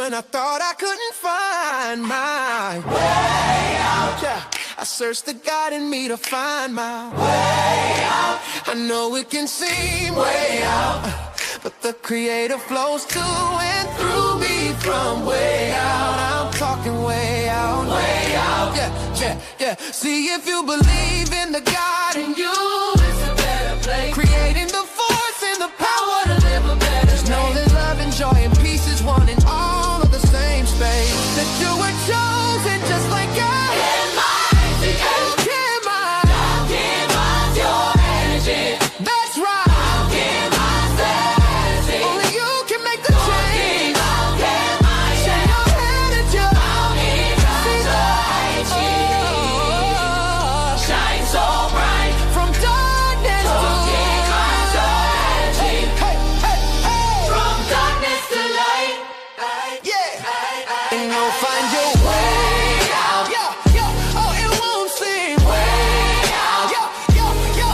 when I thought I couldn't find my way out. Yeah, I searched the God in me to find my way out. I know it can seem way out, but the Creator flows to and through me from way out. I'm talking way out, way out. Yeah. See, if you believe in the God in you, it's a better place. Creating the force and the power to live a better life. Know that love and joy and peace is one in all of the same space. That you were chosen just like God. Your energy. That's right. Only you can make the change. Shake your head at you. Shine so bright from darkness to light. From darkness to light. Yeah. And you'll find your way out. Oh, it won't seem way out.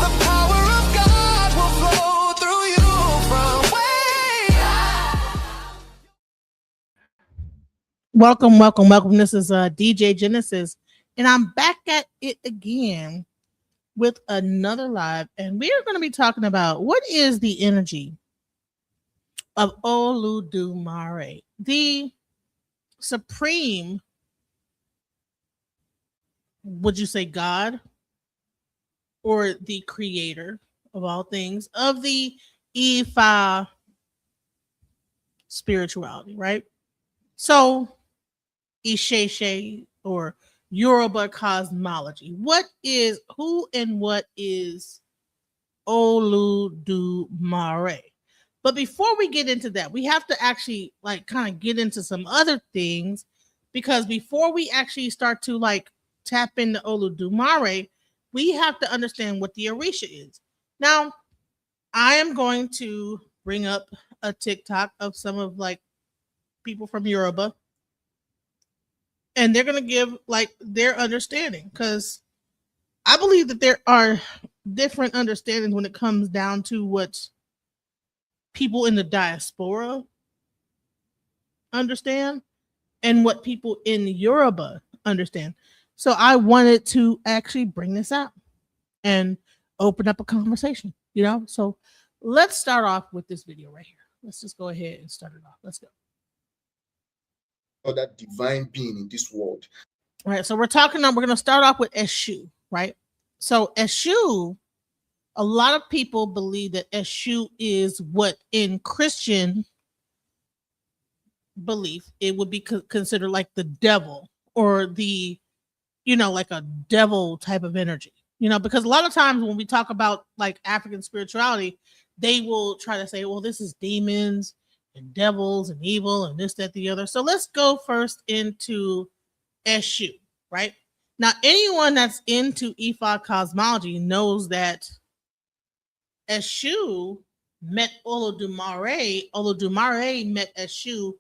The power of God will flow through you from way out. Welcome. This is DJ Genesis, and I'm back at it again with another live, and we are going to be talking about what is the energy of Oludumare, the supreme, would you say God, or the creator of all things, of the Ifa spirituality, right? So, Isheshe or Yoruba cosmology. Who and what is Oludumare? But before we get into that, we have to actually kind of get into some other things, because before we actually start to tap into Oludumare, we have to understand what the Orisha is. Now, I am going to bring up a TikTok of some of people from Yoruba, and they're going to give their understanding, because I believe that there are different understandings when it comes down to what people in the diaspora understand and what people in Yoruba understand. So I wanted to actually bring this out and open up a conversation, So let's start off with this video right here. Let's just go ahead and start it off. Let's go. Or that divine being in this world. All right, so we're going to start off with Eshu, right? So Eshu, a lot of people believe that Eshu is what in Christian belief, it would be considered like the devil, or the, like a devil type of energy, because a lot of times when we talk about African spirituality, they will try to say, well, this is demons and devils and evil and this, that, the other. So let's go first into Eshu, right? Now, anyone that's into Ifa cosmology knows that Eshu met Oludumare. Oludumare met Eshu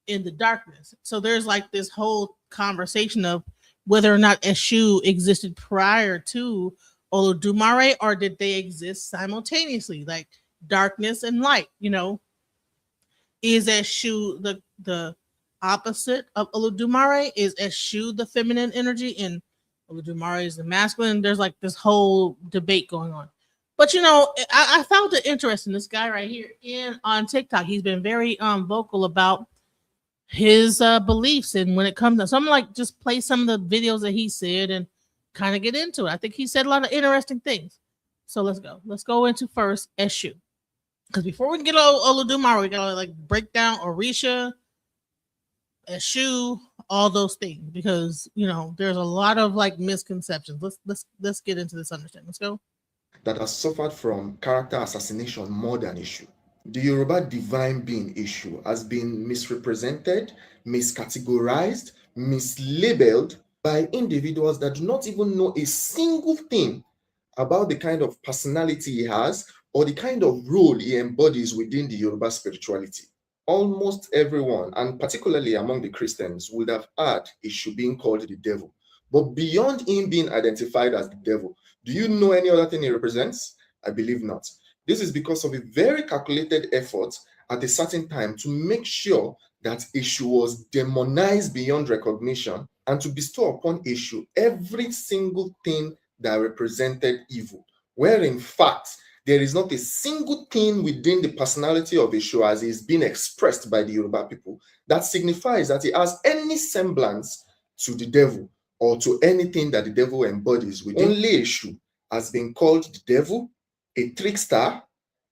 in the darkness. So there's this whole conversation of whether or not Eshu existed prior to Oludumare, or did they exist simultaneously, like darkness and light, Is Eshu the opposite of Oludumare? Is Eshu the feminine energy and Oludumare is the masculine? There's this whole debate going on. But I found it interesting. This guy right here on TikTok, he's been very vocal about his beliefs, and when it comes to, so I'm just play some of the videos that he said and kind of get into it. I think he said a lot of interesting things. So let's go into first Eshu, because before we can get Oludumare, we gotta break down Orisha, Eshu, all those things, because there's a lot of misconceptions. Let's get into this understanding. Let's go. That has suffered from character assassination more than Eshu. The Yoruba divine being Eshu has been misrepresented, miscategorized, mislabeled by individuals that do not even know a single thing about the kind of personality he has or the kind of role he embodies within the Yoruba spirituality. Almost everyone, and particularly among the Christians, would have heard Eshu being called the devil. But beyond him being identified as the devil, do you know any other thing he represents? I believe not. This is because of a very calculated effort at a certain time to make sure that Eshu was demonized beyond recognition and to bestow upon Eshu every single thing that represented evil, where in fact there is not a single thing within the personality of Eshu as is being expressed by the Yoruba people that signifies that he has any semblance to the devil or to anything that the devil embodies within. Only Eshu has been called the devil, a trickster,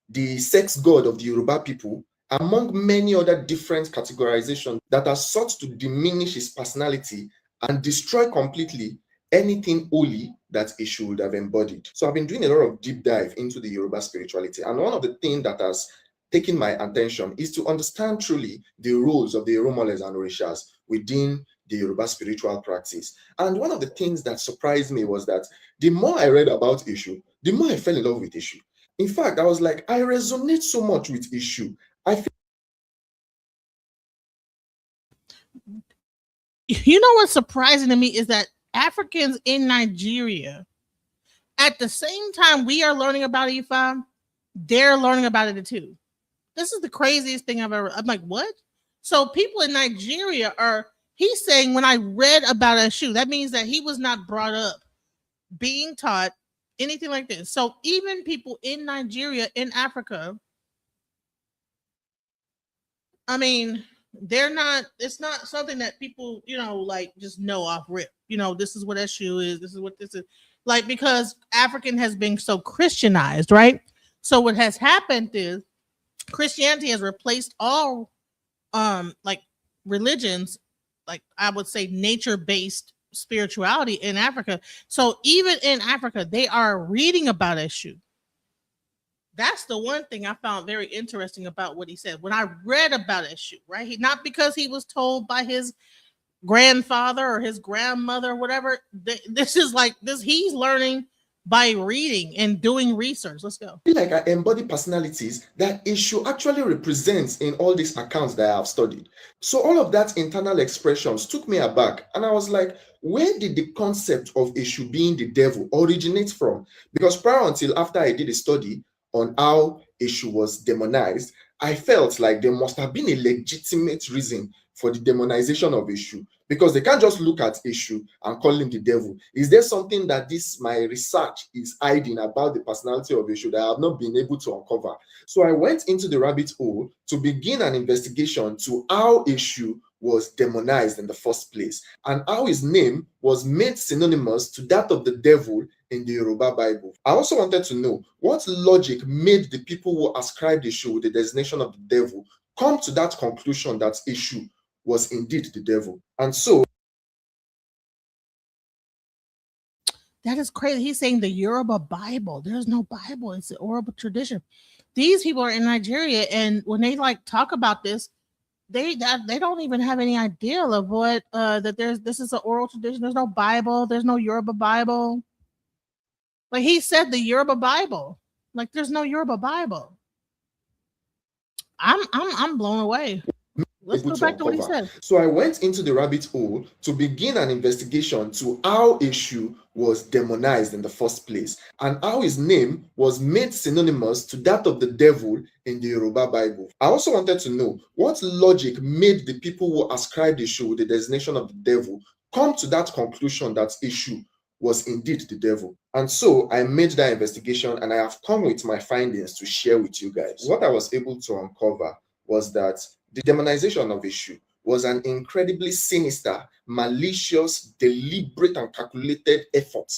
the sex god of the Yoruba people, among many other different categorizations that are sought to diminish his personality and destroy completely anything holy that he should have embodied. So I've been doing a lot of deep dive into the Yoruba spirituality, and one of the things that has taken my attention is to understand truly the roles of the Eromoles and Orishas within the Yoruba spiritual practice. And one of the things that surprised me was that the more I read about Eshu, the more I fell in love with Eshu. In fact, I was like, I resonate so much with Eshu. I feel You know what's surprising to me is that Africans in Nigeria, at the same time we are learning about Ifa, they're learning about it too. This is the craziest thing I've ever. I'm like, what? So people in Nigeria are. He's saying when I read about Eshu, that means that he was not brought up being taught anything like this. So even people in Nigeria, in Africa, I mean, they're not. It's not something that people, like just know off rip. This is what Eshu is. This is what this is. Like, because African has been so Christianized, right? So what has happened is Christianity has replaced all like religions, like I would say nature-based spirituality in Africa. So even in Africa, they are reading about Eshu. That's the one thing I found very interesting about what he said. When I read about Eshu, right? Not because he was told by his grandfather or his grandmother or whatever. This is like this. He's learning by reading and doing research. Let's go. like I embody personalities that Eshu actually represents in all these accounts that I have studied. So all of that internal expressions took me aback, and I was like, where did the concept of Eshu being the devil originate from? Because prior until after I did a study on how Eshu was demonized, I felt like there must have been a legitimate reason for the demonization of Eshu, because they can't just look at Eshu and call him the devil. Is there something that my research is hiding about the personality of Eshu that I have not been able to uncover? So I went into the rabbit hole to begin an investigation to how Eshu was demonized in the first place and how his name was made synonymous to that of the devil in the Yoruba Bible. I also wanted to know what logic made the people who ascribed Eshu with the designation of the devil come to that conclusion that Eshu was indeed the devil. And so that is crazy. He's saying the Yoruba Bible. There's no Bible. It's the oral tradition. These people are in Nigeria, and when they like talk about this, they don't even have any idea of what that this is an oral tradition. There's no Bible. There's no Yoruba Bible. Like he said, the Yoruba Bible. Like there's no Yoruba Bible. I'm blown away. Let's go back to what he said. So I went into the rabbit hole to begin an investigation to how Eshu was demonized in the first place and how his name was made synonymous to that of the devil in the Yoruba Bible. I also wanted to know what logic made the people who ascribed Eshu with the designation of the devil come to that conclusion that Eshu was indeed the devil. And so I made that investigation, and I have come with my findings to share with you guys. What I was able to uncover was that the demonization of Eshu was an incredibly sinister, malicious, deliberate, and calculated effort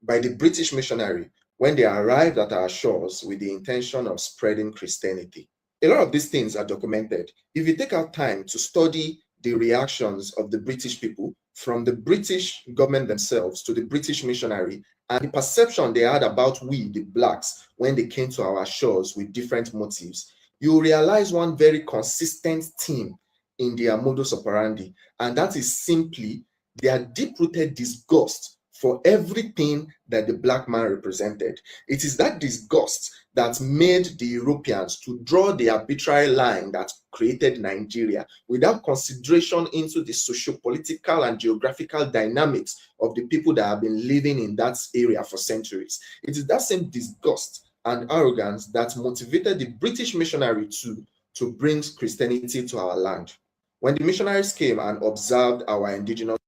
by the British missionary when they arrived at our shores with the intention of spreading Christianity. A lot of these things are documented. If you take out time to study the reactions of the British people, from the British government themselves to the British missionary, and the perception they had about we, the blacks, when they came to our shores with different motives, you realize one very consistent theme in their modus operandi, and that is simply their deep-rooted disgust for everything that the black man represented. It is that disgust that made the Europeans to draw the arbitrary line that created Nigeria without consideration into the socio-political and geographical dynamics of the people that have been living in that area for centuries. It is that same disgust and arrogance that motivated the British missionary to bring Christianity to our land. When the missionaries came and observed our indigenous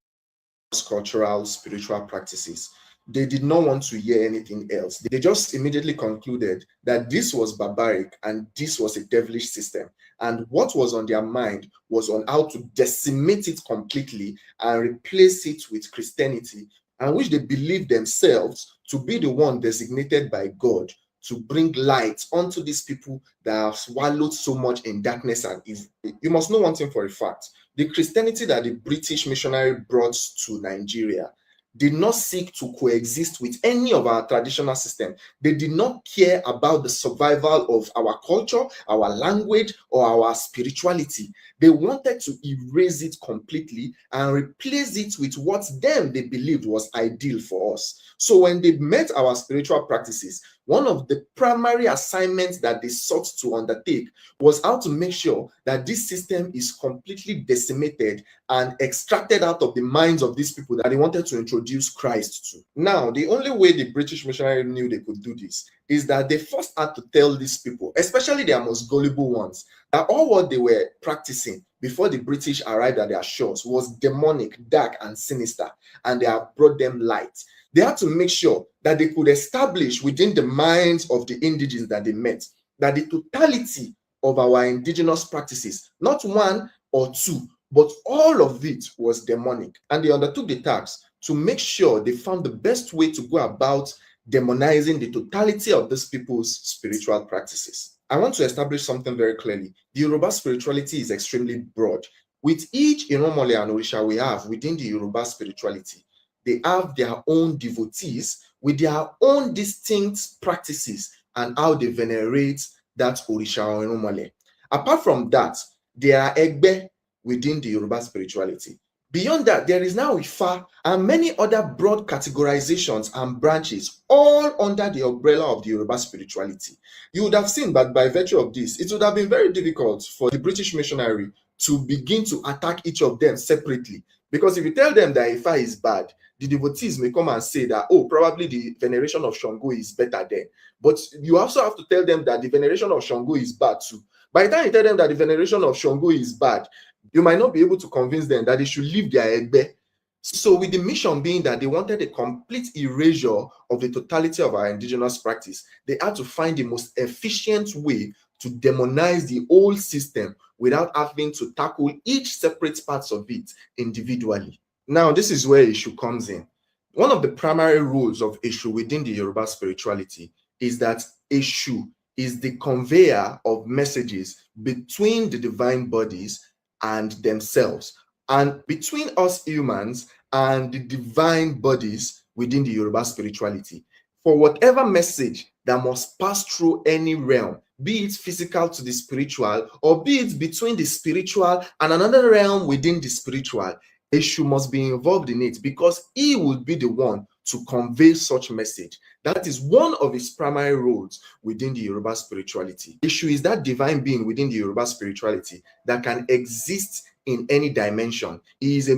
cultural, spiritual practices, they did not want to hear anything else. They just immediately concluded that this was barbaric and this was a devilish system. And what was on their mind was on how to decimate it completely and replace it with Christianity, and which they believed themselves to be the one designated by God to bring light onto these people that have swallowed so much in darkness and evil. You must know one thing for a fact: the Christianity that the British missionary brought to Nigeria did not seek to coexist with any of our traditional system. They did not care about the survival of our culture, our language, or our spirituality. They wanted to erase it completely and replace it with what them they believed was ideal for us. So when they met our spiritual practices, one of the primary assignments that they sought to undertake was how to make sure that this system is completely decimated and extracted out of the minds of these people that they wanted to introduce Christ to. Now, the only way the British missionary knew they could do this is that they first had to tell these people, especially their most gullible ones, that all what they were practicing before the British arrived at their shores was demonic, dark, and sinister, and they have brought them light. They had to make sure that they could establish within the minds of the indigenes that they met that the totality of our indigenous practices, not one or two, but all of it was demonic. And they undertook the task to make sure they found the best way to go about demonizing the totality of these people's spiritual practices. I want to establish something very clearly. The Yoruba spirituality is extremely broad. With each Iromole and Orisha we have within the Yoruba spirituality, they have their own devotees with their own distinct practices and how they venerate that Orisha or Iromole. Apart from that, there are Egbe within the Yoruba spirituality. Beyond that, there is now Ifa and many other broad categorizations and branches, all under the umbrella of the Yoruba spirituality. You would have seen that by virtue of this, it would have been very difficult for the British missionary to begin to attack each of them separately. Because if you tell them that Ifa is bad, the devotees may come and say that, oh, probably the veneration of Shango is better there. But you also have to tell them that the veneration of Shango is bad too. By the time you tell them that the veneration of Shango is bad, you might not be able to convince them that they should leave their Egbe. So with the mission being that they wanted a complete erasure of the totality of our indigenous practice, they had to find the most efficient way to demonize the whole system without having to tackle each separate parts of it individually. Now, this is where Eshu comes in. One of the primary rules of Eshu within the Yoruba spirituality is that Eshu is the conveyor of messages between the divine bodies and themselves, and between us humans and the divine bodies within the Yoruba spirituality. For whatever message that must pass through any realm, be it physical to the spiritual, or be it between the spiritual and another realm within the spiritual, Eshu must be involved in it because he will be the one to convey such message. That is one of his primary roles within the Yoruba spirituality. Eshu is that divine being within the Yoruba spirituality that can exist in any dimension. He is a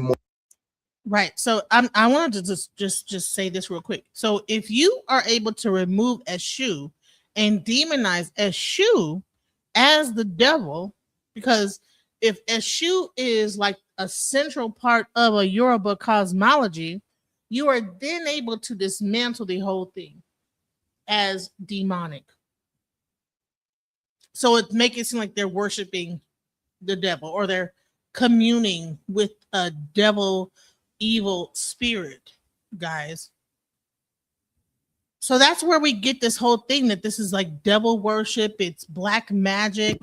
Right. So I wanted to just say this real quick. So if you are able to remove Eshu and demonize Eshu as the devil, because if Eshu is like a central part of a Yoruba cosmology, you are then able to dismantle the whole thing as demonic. So it make it seem like they're worshiping the devil or they're communing with a devil evil spirit, guys. So that's where we get this whole thing that this is like devil worship, it's black magic,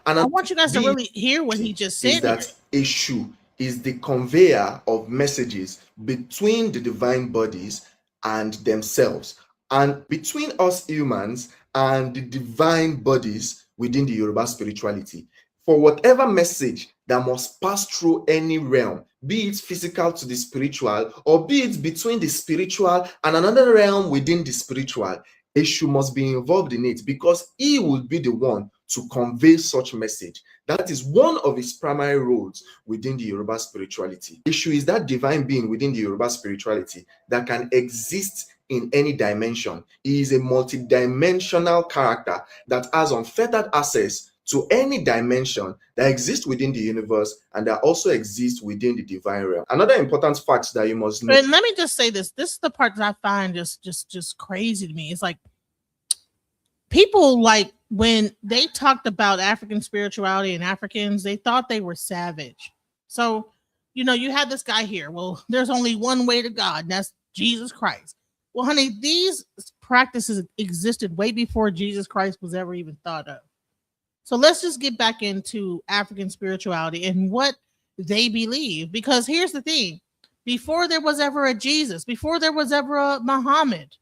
and I want you guys to really hear what he just said. Is that Eshu is the conveyor of messages between the divine bodies and themselves, and between us humans and the divine bodies within the Yoruba spirituality. For whatever message that must pass through any realm, be it physical to the spiritual, or be it between the spiritual and another realm within the spiritual, Eshu must be involved in it because he will be the one to convey such message. That is one of his primary roles within the Yoruba spirituality. Eshu is that divine being within the Yoruba spirituality that can exist in any dimension. He is a multidimensional character that has unfettered access to any dimension that exists within the universe and that also exists within the divine realm. Another important fact that you must know. And let me just say this. This is the part that I find just crazy to me. It's like people, like, when they talked about African spirituality and Africans, they thought they were savage. So, you had this guy here. Well, there's only one way to God, and that's Jesus Christ. Well, honey, these practices existed way before Jesus Christ was ever even thought of. So let's just get back into African spirituality and what they believe. Because here's the thing: before there was ever a Jesus, before there was ever a Muhammad,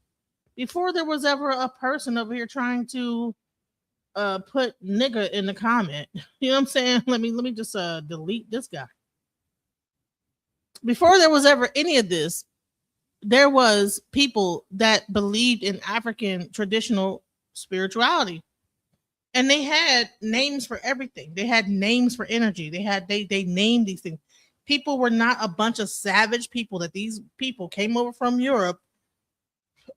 before there was ever a person over here trying to put nigga in the comment, you know what I'm saying? Let me just delete this guy. Before there was ever any of this, there was people that believed in African traditional spirituality. And they had names for everything. They had names for energy. They named these things. People were not a bunch of savage people, that these people came over from Europe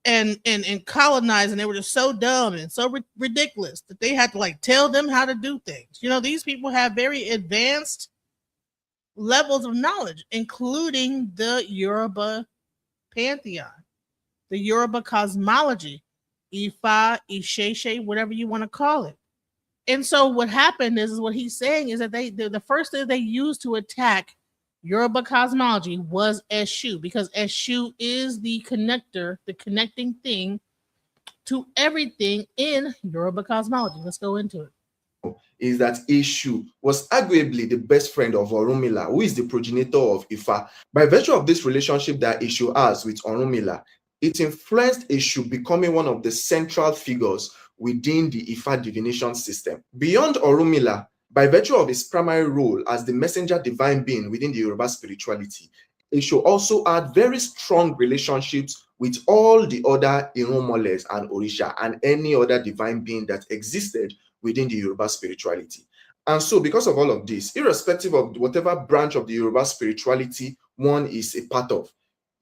and colonized, and they were just so dumb and so ridiculous that they had to like tell them how to do things. These people have very advanced levels of knowledge, including the Yoruba pantheon, the Yoruba cosmology, Ifa, Isheshe, whatever you want to call it. And so what happened is what he's saying is that the first thing they used to attack Yoruba cosmology was Eshu, because Eshu is the connector, the connecting thing to everything in Yoruba cosmology. Let's go into it. Is that Eshu was arguably the best friend of Orunmila, who is the progenitor of Ifa. By virtue of this relationship that Eshu has with Orunmila, it influenced Eshu becoming one of the central figures within the Ifa divination system. Beyond Orunmila, by virtue of his primary role as the messenger divine being within the Yoruba spirituality, Eshu also had very strong relationships with all the other Irunmoles and Orisha and any other divine being that existed within the Yoruba spirituality. And so, because of all of this, irrespective of whatever branch of the Yoruba spirituality one is a part of,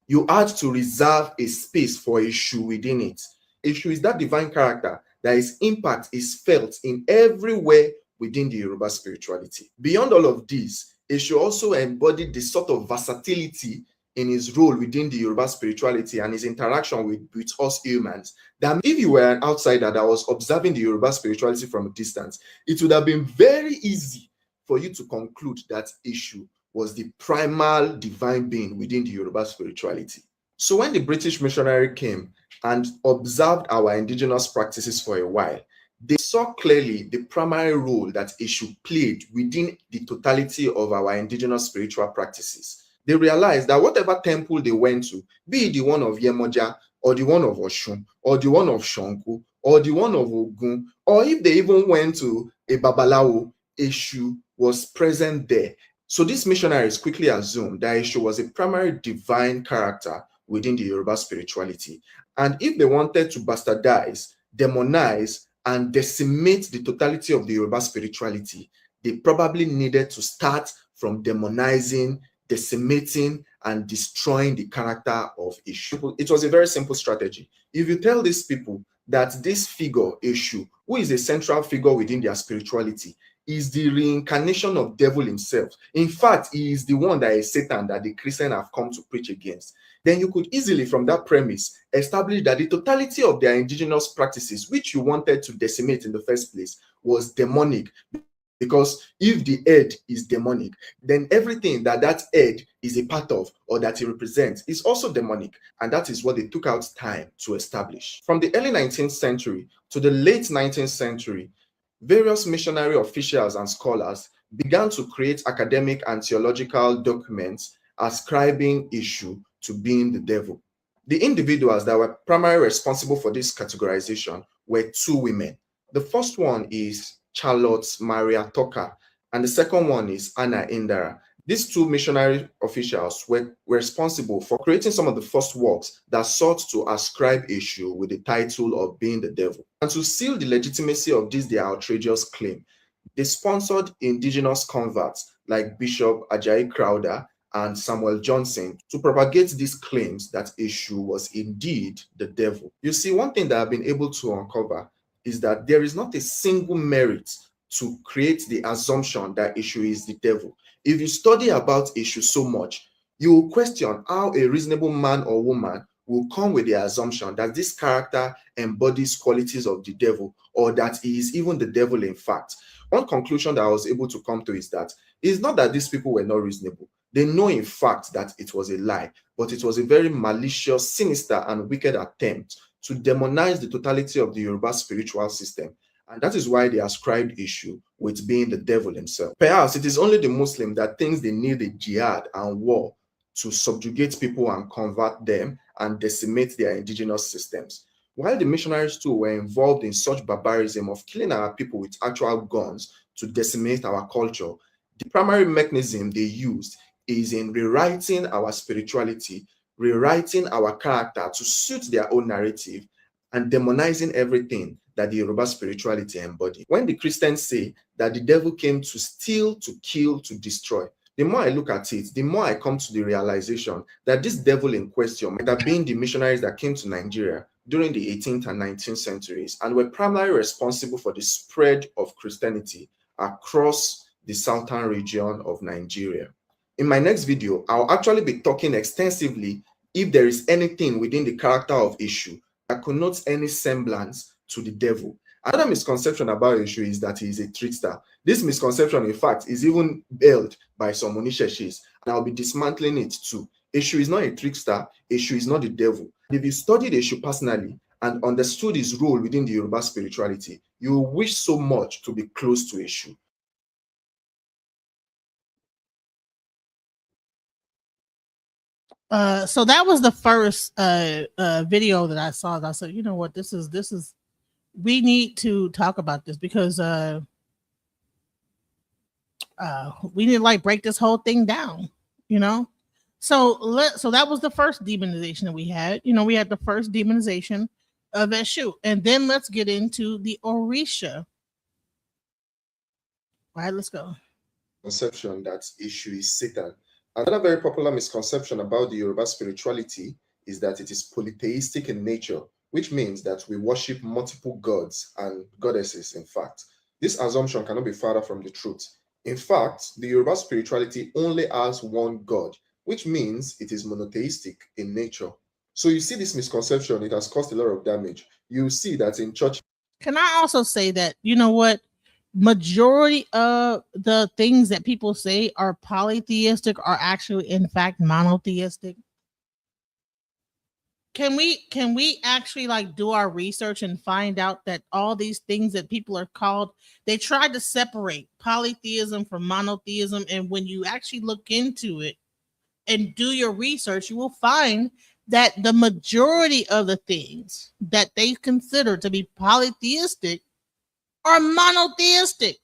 you had to reserve a space for Eshu within it. Eshu is that divine character that his impact is felt in everywhere within the Yoruba spirituality. Beyond all of this, Eshu also embodied the sort of versatility in his role within the Yoruba spirituality and his interaction with us humans, that if you were an outsider that was observing the Yoruba spirituality from a distance, it would have been very easy for you to conclude that Eshu was the primal divine being within the Yoruba spirituality. So when the British missionary came and observed our indigenous practices for a while, they saw clearly the primary role that Eshu played within the totality of our indigenous spiritual practices. They realized that whatever temple they went to, be it the one of Yemoja, or the one of Oshun, or the one of Shanku, or the one of Ogun, or if they even went to a Babalawo, Eshu was present there. So these missionaries quickly assumed that Eshu was a primary divine character within the Yoruba spirituality. And if they wanted to bastardize, demonize, and decimate the totality of the Yoruba spirituality, they probably needed to start from demonizing, decimating, and destroying the character of Eshu. It was a very simple strategy. If you tell these people that this figure, Eshu, who is a central figure within their spirituality, is the reincarnation of devil himself. In fact, he is the one that is Satan that the Christians have come to preach against. Then you could easily, from that premise, establish that the totality of their indigenous practices, which you wanted to decimate in the first place, was demonic. Because if the head is demonic, then everything that head is a part of or that it represents is also demonic. And that is what they took out time to establish. From the early 19th century to the late 19th century, various missionary officials and scholars began to create academic and theological documents ascribing Eshu to being the devil. The individuals that were primarily responsible for this categorization were two women. The first one is Charlotte Maria Tucker, and the second one is Anna Indara. These two missionary officials were responsible for creating some of the first works that sought to ascribe Eshu with the title of being the devil. And to seal the legitimacy of this their outrageous claim, they sponsored indigenous converts like Bishop Ajayi Crowder and Samuel Johnson to propagate these claims that Eshu was indeed the devil. You see, one thing that I've been able to uncover is that there is not a single merit to create the assumption that Eshu is the devil. If you study about Eshu so much, you will question how a reasonable man or woman will come with the assumption that this character embodies qualities of the devil, or that he is even the devil in fact. One conclusion that I was able to come to is that it's not that these people were not reasonable. They know in fact that it was a lie, but it was a very malicious, sinister, and wicked attempt to demonize the totality of the Yoruba spiritual system. And that is why they ascribed Eshu with being the devil himself. Perhaps it is only the Muslim that thinks they need a jihad and war to subjugate people and convert them and decimate their indigenous systems. While the missionaries too were involved in such barbarism of killing our people with actual guns to decimate our culture, the primary mechanism they used is in rewriting our spirituality, rewriting our character to suit their own narrative, and demonizing everything that the Yoruba spirituality embodies. When the Christians say that the devil came to steal, to kill, to destroy, the more I look at it, the more I come to the realization that this devil in question might have been the missionaries that came to Nigeria during the 18th and 19th centuries and were primarily responsible for the spread of Christianity across the southern region of Nigeria. In my next video, I'll actually be talking extensively if there is anything within the character of Eshu that connotes any semblance to the devil. Another misconception about Eshu is that he is a trickster. This misconception, in fact, is even held by some Onisheshis, and I'll be dismantling it too. Eshu is not a trickster. Eshu is not the devil. If you studied Eshu personally and understood his role within the Yoruba spirituality, you will wish so much to be close to Eshu. So that was the first video that I saw. I said, you know what, this is we need to talk about this because we need to like break this whole thing down, you know. So that was the first demonization that we had. You know, we had the first demonization of Eshu, and then let's get into the Orisha. All right, let's go. Conception that Eshu is Satan. Another very popular misconception about the Yoruba spirituality is that it is polytheistic in nature, which means that we worship multiple gods and goddesses, in fact. This assumption cannot be farther from the truth. In fact, the Yoruba spirituality only has one god, which means it is monotheistic in nature. So you see this misconception, it has caused a lot of damage. You see that in church. Can I also say that, you know what? Majority of the things that people say are polytheistic are actually in fact monotheistic. Can we actually like do our research and find out that all these things that people are called, they tried to separate polytheism from monotheism, and when you actually look into it and do your research, you will find that the majority of the things that they consider to be polytheistic are monotheistic.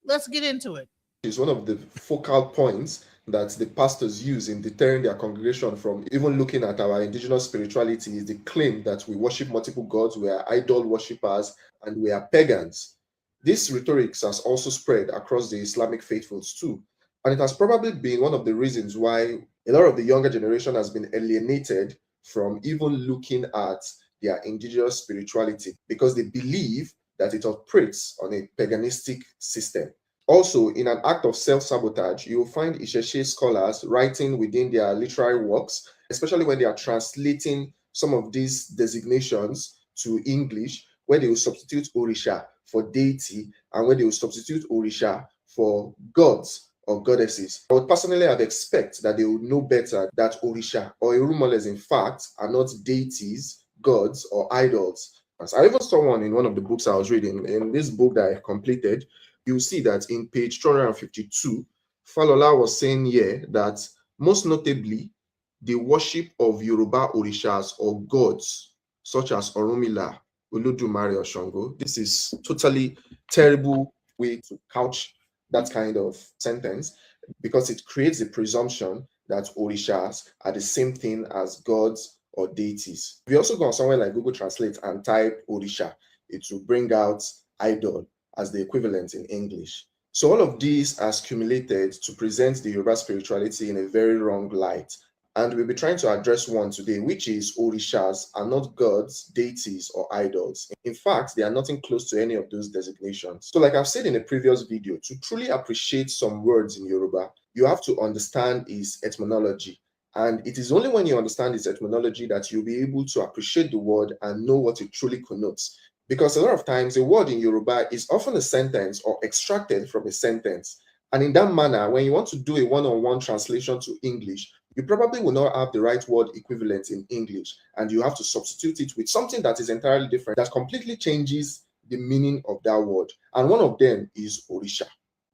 Let's get into it. Is one of the focal points that the pastors use in deterring their congregation from even looking at our indigenous spirituality is the claim that we worship multiple gods, we are idol worshippers, and we are pagans. This rhetoric has also spread across the Islamic faithfuls too, and it has probably been one of the reasons why a lot of the younger generation has been alienated from even looking at their indigenous spirituality because they believe that it operates on a paganistic system. Also, in an act of self-sabotage, you will find Isheshe scholars writing within their literary works, especially when they are translating some of these designations to English, where they will substitute Orisha for deity and where they will substitute Orisha for gods or goddesses. I would personally have expected that they would know better that Orisha or Erumoles, in fact, are not deities, gods, or idols. I even saw one in one of the books I was reading. In this book that I completed, you see that in page 252, Falola was saying here that most notably, the worship of Yoruba Orishas or gods, such as Orunmila, Oludumare, or Shango. This is totally terrible way to couch that kind of sentence because it creates a presumption that Orishas are the same thing as gods or deities. If you also go on somewhere like Google Translate and type Orisha, it will bring out idol as the equivalent in English. So all of these has accumulated to present the Yoruba spirituality in a very wrong light. and we'll be trying to address one today, which is Orishas are not gods, deities, or idols. In fact, they are nothing close to any of those designations. So, like I've said in a previous video, to truly appreciate some words in Yoruba, you have to understand its etymology. And it is only when you understand its etymology that you'll be able to appreciate the word and know what it truly connotes. Because a lot of times, a word in Yoruba is often a sentence or extracted from a sentence. And in that manner, when you want to do a one-on-one translation to English, you probably will not have the right word equivalent in English, and you have to substitute it with something that is entirely different, that completely changes the meaning of that word. And one of them is Orisha.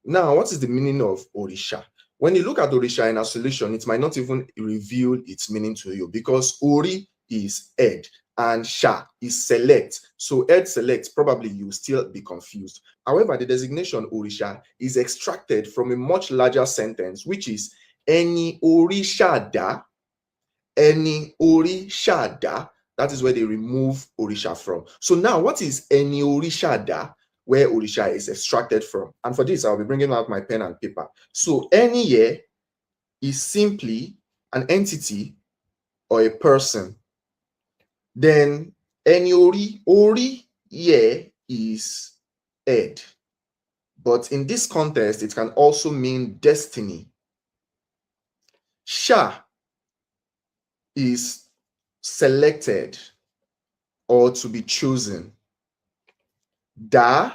Now, what is the meaning of Orisha? When you look at Orisha in isolation, it might not even reveal its meaning to you, because Ori is head and Sha is select. So head select, probably you will still be confused. However, the designation Orisha is extracted from a much larger sentence, which is Eni Orishada, Eni Orishada. That is where they remove Orisha from. So now, what is Eni Orishada, where Orisha is extracted from? And for this, I'll be bringing out my pen and paper. So Eni here is simply an entity or a person. Then Eni Ori here is head. But in this context, it can also mean destiny. Sha is selected or to be chosen. Da,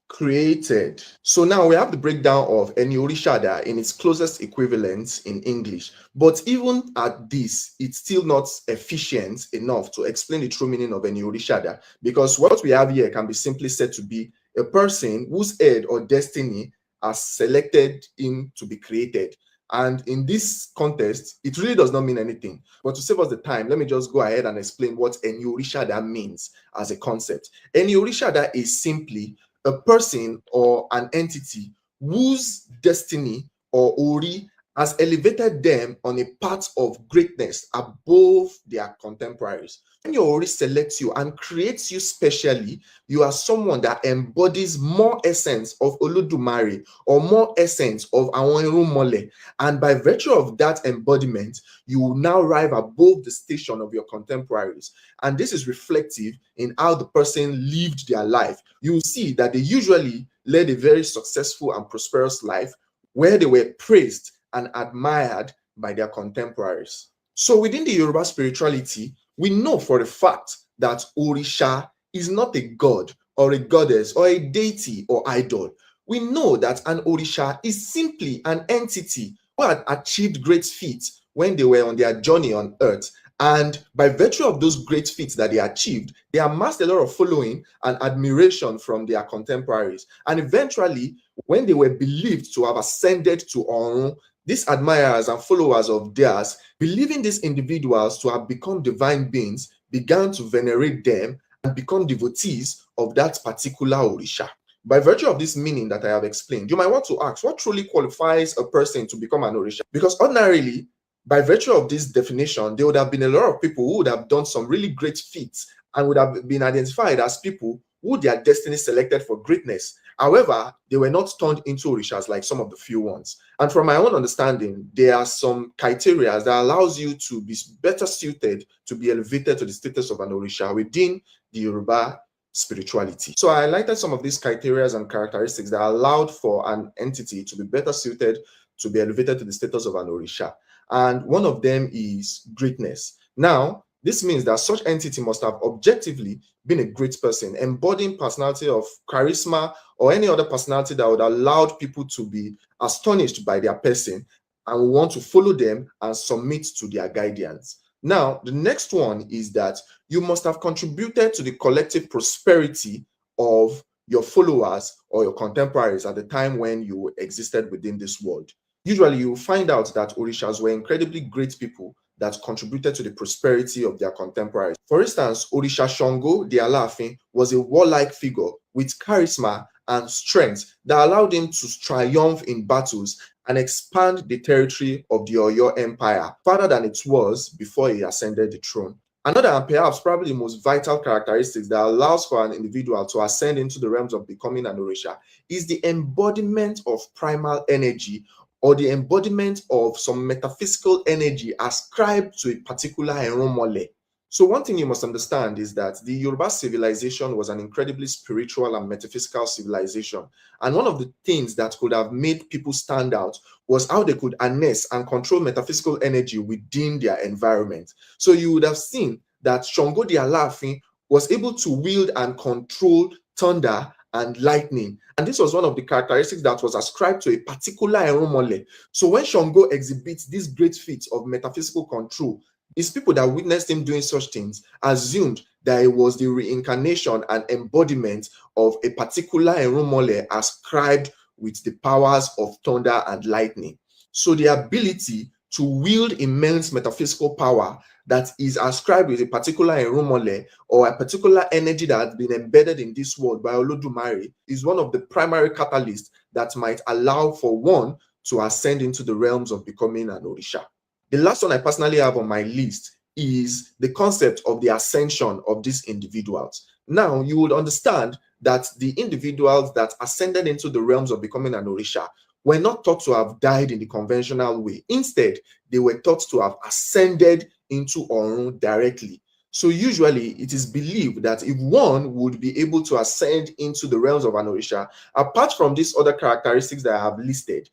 created. So now we have the breakdown of Eni Orishada in its closest equivalent in English. But even at this, it's still not efficient enough to explain the true meaning of Eni Orishada, because what we have here can be simply said to be a person whose head or destiny has selected him to be created. And in this context, it really does not mean anything. But to save us the time, let me just go ahead and explain what Eni Orishada means as a concept. Eni Orishada is simply a person or an entity whose destiny or Ori has elevated them on a path of greatness above their contemporaries. When your Ori selects you and creates you specially, you are someone that embodies more essence of Oludumare or more essence of Awon Irunmole. And by virtue of that embodiment, you will now rise above the station of your contemporaries. And this is reflective in how the person lived their life. You will see that they usually led a very successful and prosperous life where they were praised and admired by their contemporaries. So within the Yoruba spirituality, we know for a fact that Orisha is not a god or a goddess or a deity or idol. We know that an Orisha is simply an entity who had achieved great feats when they were on their journey on earth. And by virtue of those great feats that they achieved, they amassed a lot of following and admiration from their contemporaries. And eventually, when they were believed to have ascended to Orun, these admirers and followers of theirs, believing these individuals to have become divine beings, began to venerate them and become devotees of that particular Orisha. By virtue of this meaning that I have explained, you might want to ask, what truly qualifies a person to become an Orisha? Because ordinarily, by virtue of this definition, there would have been a lot of people who would have done some really great feats and would have been identified as people who their destiny selected for greatness. However, they were not turned into Orishas like some of the few ones. And from my own understanding, there are some criteria that allows you to be better suited to be elevated to the status of an Orisha within the Yoruba spirituality. So I highlighted some of these criteria and characteristics that allowed for an entity to be better suited to be elevated to the status of an Orisha. And one of them is greatness. Now, this means that such entity must have objectively been a great person, embodying personality of charisma or any other personality that would allow people to be astonished by their person and want to follow them and submit to their guidance. Now, the next one is that you must have contributed to the collective prosperity of your followers or your contemporaries at the time when you existed within this world. Usually, you will find out that Orishas were incredibly great people that contributed to the prosperity of their contemporaries. For instance, Orisha Shango, the Alaafin, was a warlike figure with charisma and strength that allowed him to triumph in battles and expand the territory of the Oyo Empire farther than it was before he ascended the throne. Another and perhaps probably the most vital characteristics that allows for an individual to ascend into the realms of becoming an Orisha is the embodiment of primal energy or the embodiment of some metaphysical energy ascribed to a particular Erunmole. So one thing you must understand is that the Yoruba civilization was an incredibly spiritual and metaphysical civilization. And one of the things that could have made people stand out was how they could harness and control metaphysical energy within their environment. So you would have seen that Shango the Alaafin was able to wield and control thunder and lightning. And this was one of the characteristics that was ascribed to a particular Erunmole. So when Shango exhibits these great feats of metaphysical control, these people that witnessed him doing such things assumed that it was the reincarnation and embodiment of a particular Erunmole ascribed with the powers of thunder and lightning. So the ability to wield immense metaphysical power that is ascribed with a particular Erunmole or a particular energy that has been embedded in this world by Oludumare is one of the primary catalysts that might allow for one to ascend into the realms of becoming an Orisha. The last one I personally have on my list is the concept of the ascension of these individuals. Now, you would understand that the individuals that ascended into the realms of becoming an Orisha were not thought to have died in the conventional way. Instead, they were thought to have ascended into Orun directly. So usually it is believed that if one would be able to ascend into the realms of an Orisha, apart from these other characteristics that I have listed,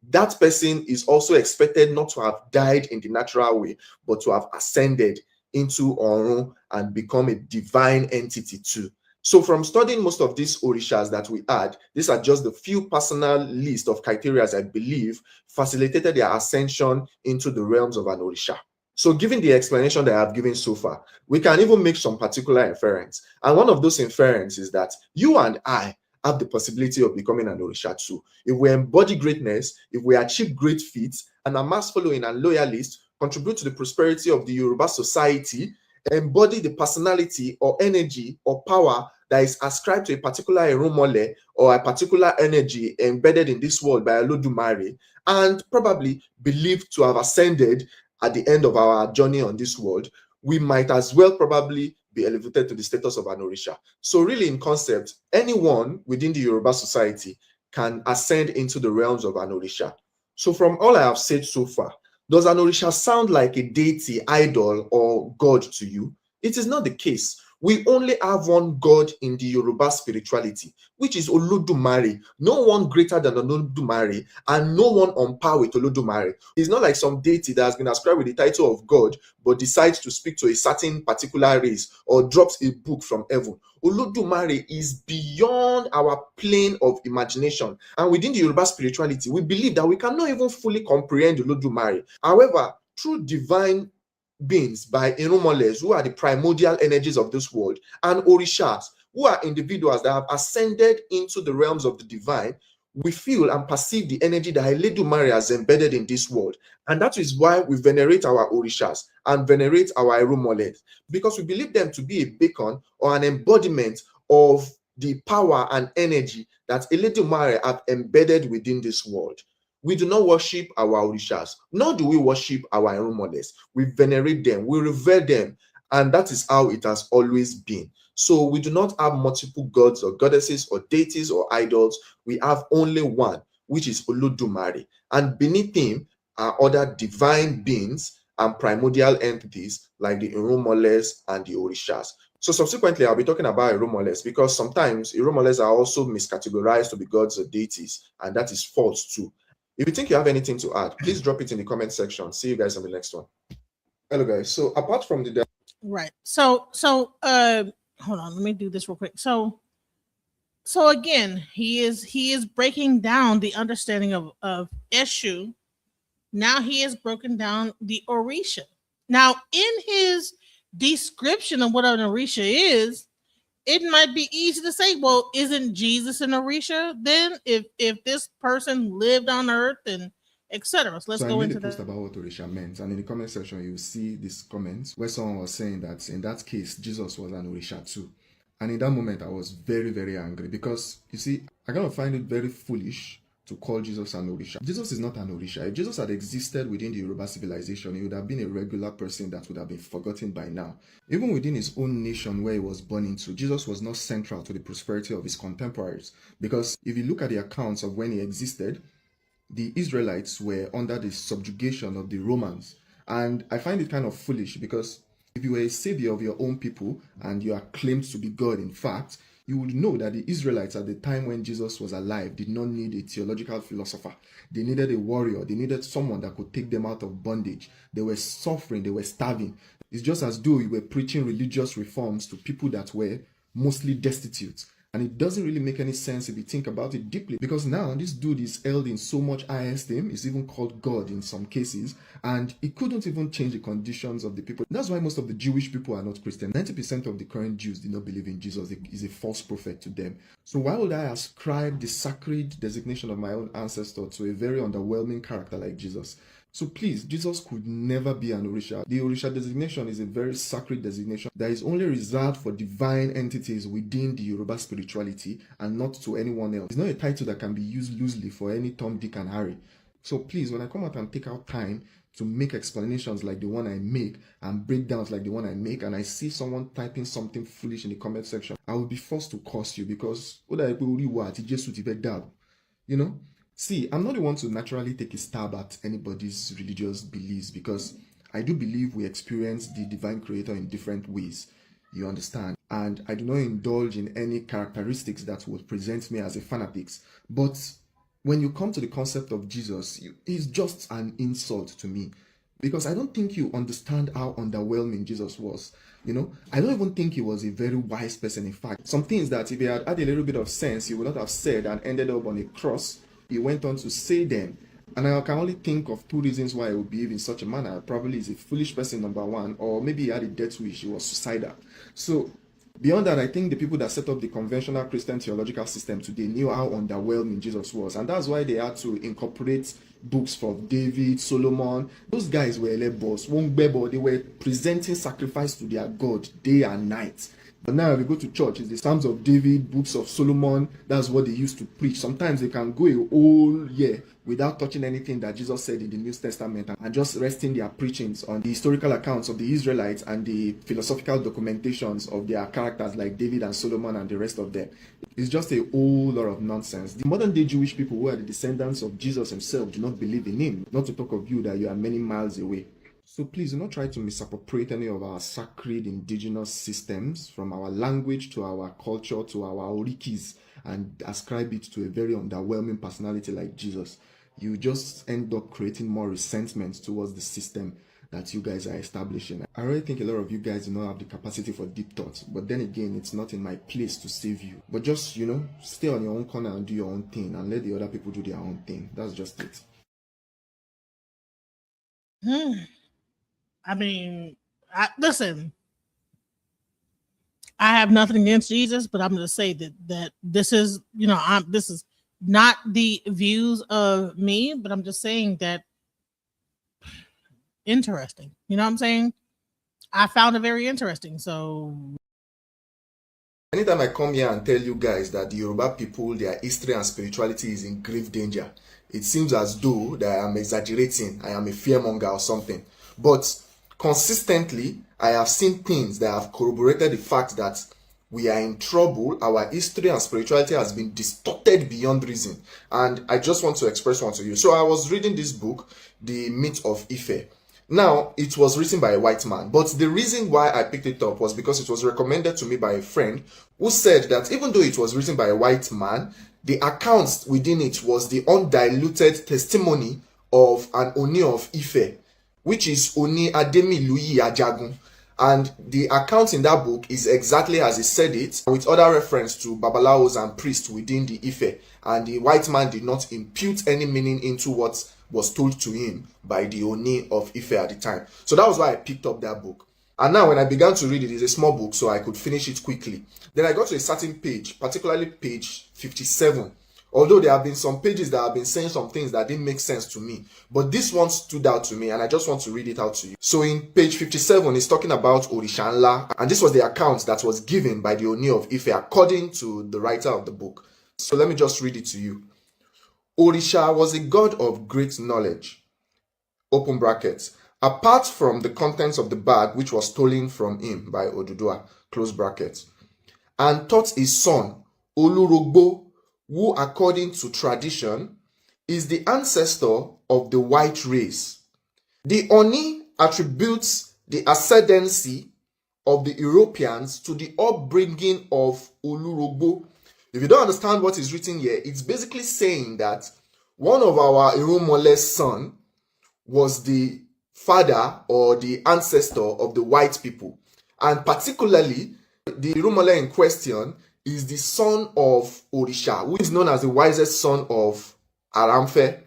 that person is also expected not to have died in the natural way, but to have ascended into Orun and become a divine entity too. So from studying most of these Orishas that we had, these are just the few personal list of criteria I believe facilitated their ascension into the realms of an Orisha. So given the explanation that I have given so far, we can even make some particular inference. And one of those inferences is that you and I have the possibility of becoming an Orisha too. If we embody greatness, if we achieve great feats, and amass following and loyalists, contribute to the prosperity of the Yoruba society, embody the personality or energy or power that is ascribed to a particular Erunmole or a particular energy embedded in this world by Oludumare, and probably believed to have ascended at the end of our journey on this world, we might as well probably be elevated to the status of an Orisha. So really in concept, anyone within the Yoruba society can ascend into the realms of an Orisha. So from all I have said so far, does an Orisha sound like a deity, idol, or god to you? It is not the case. We only have one God in the Yoruba spirituality, which is Oludumare. No one greater than Oludumare, and no one on par with Oludumare. It's not like some deity that has been ascribed with the title of God, but decides to speak to a certain particular race or drops a book from heaven. Oludumare is beyond our plane of imagination. And within the Yoruba spirituality, we believe that we cannot even fully comprehend Oludumare. However, through divine beings by Erumoles, who are the primordial energies of this world, and Orishas, who are individuals that have ascended into the realms of the divine, we feel and perceive the energy that Oludumare has embedded in this world. And that is why we venerate our Orishas and venerate our Erumoles, because we believe them to be a beacon or an embodiment of the power and energy that Oludumare have embedded within this world. We do not worship our Orishas, nor do we worship our Erumoles. We venerate them, we revere them, and that is how it has always been. So we do not have multiple gods or goddesses or deities or idols. We have only one, which is Oludumare. And beneath him are other divine beings and primordial entities like the Erumoles and the Orishas. So subsequently, I'll be talking about Erumoles because sometimes Erumoles are also miscategorized to be gods or deities, and that is false too. If you think you have anything to add, please drop it in the comment section. See you guys on the next one. Hello, guys. So apart from the right, so hold on, let me do this real quick. So again, he is breaking down the understanding of Eshu. Now he has broken down the Orisha. Now, in his description of what an Orisha is, it might be easy to say, well, isn't Jesus an Orisha then? If this person lived on earth and etc. So let's go into that. I made a post about what Orisha meant, and in the comment section you will see these comments where someone was saying that in that case Jesus was an Orisha too. And in that moment I was very, very angry because you see, I kind of find it very foolish to call Jesus an Orisha. Jesus is not an Orisha. If Jesus had existed within the Yoruba civilization, he would have been a regular person that would have been forgotten by now. Even within his own nation where he was born into, Jesus was not central to the prosperity of his contemporaries. Because if you look at the accounts of when he existed, the Israelites were under the subjugation of the Romans. And I find it kind of foolish because if you were a savior of your own people and you are claimed to be God, in fact, you would know that the Israelites at the time when Jesus was alive did not need a theological philosopher. They needed a warrior. They needed someone that could take them out of bondage. They were suffering. They were starving. It's just as though you were preaching religious reforms to people that were mostly destitute. And it doesn't really make any sense if you think about it deeply, because now this dude is held in so much high esteem, is even called God in some cases, and he couldn't even change the conditions of the people. That's why most of the Jewish people are not Christian. 90% of the current Jews did not believe in Jesus. He is a false prophet to them. So why would I ascribe the sacred designation of my own ancestor to a very underwhelming character like Jesus? So please, Jesus could never be an Orisha. The Orisha designation is a very sacred designation that is only reserved for divine entities within the Yoruba spirituality and not to anyone else. It's not a title that can be used loosely for any Tom, Dick, and Harry. So please, when I come out and take out time to make explanations like the one I make and breakdowns like the one I make, and I see someone typing something foolish in the comment section, I will be forced to curse you because, you know? See, I'm not the one to naturally take a stab at anybody's religious beliefs because I do believe we experience the divine creator in different ways. You understand? And I do not indulge in any characteristics that would present me as a fanatic. But when you come to the concept of Jesus, he's just an insult to me. Because I don't think you understand how underwhelming Jesus was. I don't even think he was a very wise person. In fact, some things that if he had had a little bit of sense, he would not have said and ended up on a cross. He went on to say them. And I can only think of two reasons why he would behave in such a manner. Probably he's a foolish person, number one, or maybe he had a death wish, he was suicidal. So beyond that, I think the people that set up the conventional Christian theological system today knew how underwhelming Jesus was. And that's why they had to incorporate books from David, Solomon. Those guys were elebos, they were presenting sacrifice to their God day and night. But now if you go to church, it's the Psalms of David, books of Solomon. That's what they used to preach. Sometimes they can go a whole year without touching anything that Jesus said in the New Testament and just resting their preachings on the historical accounts of the Israelites and the philosophical documentations of their characters like David and Solomon and the rest of them. It's just a whole lot of nonsense. The modern day Jewish people who are the descendants of Jesus himself do not believe in him, not to talk of you that you are many miles away. So please do not try to misappropriate any of our sacred indigenous systems, from our language to our culture to our orikis, and ascribe it to a very underwhelming personality like Jesus. You just end up creating more resentment towards the system that you guys are establishing. I really think a lot of you guys do not have the capacity for deep thoughts, but then again, it's not in my place to save you. But just, stay on your own corner and do your own thing and let the other people do their own thing. That's just it. I mean, listen, I have nothing against Jesus, but I'm going to say that this is, this is not the views of me, but I'm just saying that interesting. You know what I'm saying? I found it very interesting. So anytime I come here and tell you guys that the Yoruba people, their history and spirituality is in grave danger, it seems as though that I am exaggerating, I am a fearmonger or something. But consistently, I have seen things that have corroborated the fact that we are in trouble. Our history and spirituality has been distorted beyond reason. And I just want to express one to you. So I was reading this book, The Myth of Ife. Now, it was written by a white man, but the reason why I picked it up was because it was recommended to me by a friend who said that even though it was written by a white man, the accounts within it was the undiluted testimony of an Oni of Ife, which is Oni Ademiluyi Ajagun. And the account in that book is exactly as he said it, with other reference to babalawos and priests within the Ife. And the white man did not impute any meaning into what was told to him by the Oni of Ife at the time. So that was why I picked up that book. And now when I began to read it, it's a small book, so I could finish it quickly. Then I got to a certain page, particularly page 57. Although there have been some pages that have been saying some things that didn't make sense to me. But this one stood out to me, and I just want to read it out to you. So in page 57, it's talking about Orishanla. And this was the account that was given by the Oni of Ife according to the writer of the book. So let me just read it to you. Orisha was a god of great knowledge, open brackets, apart from the contents of the bag which was stolen from him by Odudua, close brackets, and taught his son, Olurogbo, who according to tradition is the ancestor of the white race. The Oni attributes the ascendancy of the Europeans to the upbringing of Olurogbo. If you don't understand what is written here, it's basically saying that one of our Irumole's son was the father or the ancestor of the white people. And particularly, the Irumole in question is the son of Orisha, who is known as the wisest son of Aramfe.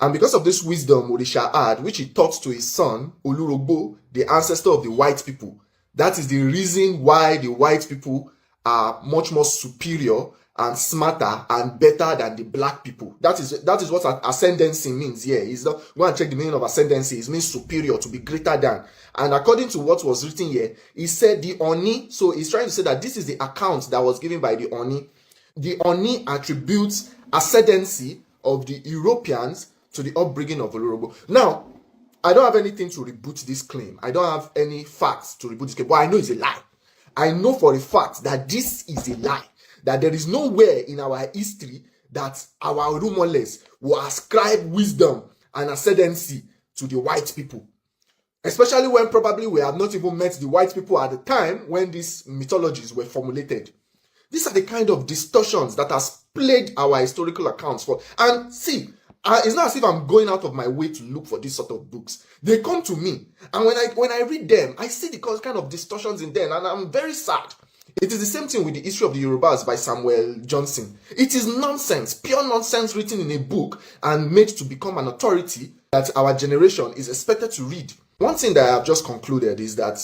And because of this wisdom Orisha had, which he taught to his son, Olurogbo, the ancestor of the white people, that is the reason why the white people are much more superior and smarter and better than the black people. That is what ascendancy means here. Is not go and check the meaning of ascendancy. It means superior, to be greater than. And according to what was written here, he said the Oni. So he's trying to say that this is the account that was given by the Oni. The Oni attributes ascendancy of the Europeans to the upbringing of Olurogbo. Now, I don't have anything to rebut this claim. I don't have any facts to rebut this claim, but I know it's a lie. I know for a fact that this is a lie. That there is nowhere in our history that our Irumoles will ascribe wisdom and ascendancy to the white people. Especially when probably we have not even met the white people at the time when these mythologies were formulated. These are the kind of distortions that has plagued our historical accounts for. And see, it's not as if I'm going out of my way to look for these sort of books. They come to me, and when I read them, I see the kind of distortions in them, and I'm very sad. It is the same thing with the history of the Yorubas by Samuel Johnson. It is nonsense, pure nonsense, written in a book and made to become an authority that our generation is expected to read. One thing that I have just concluded is that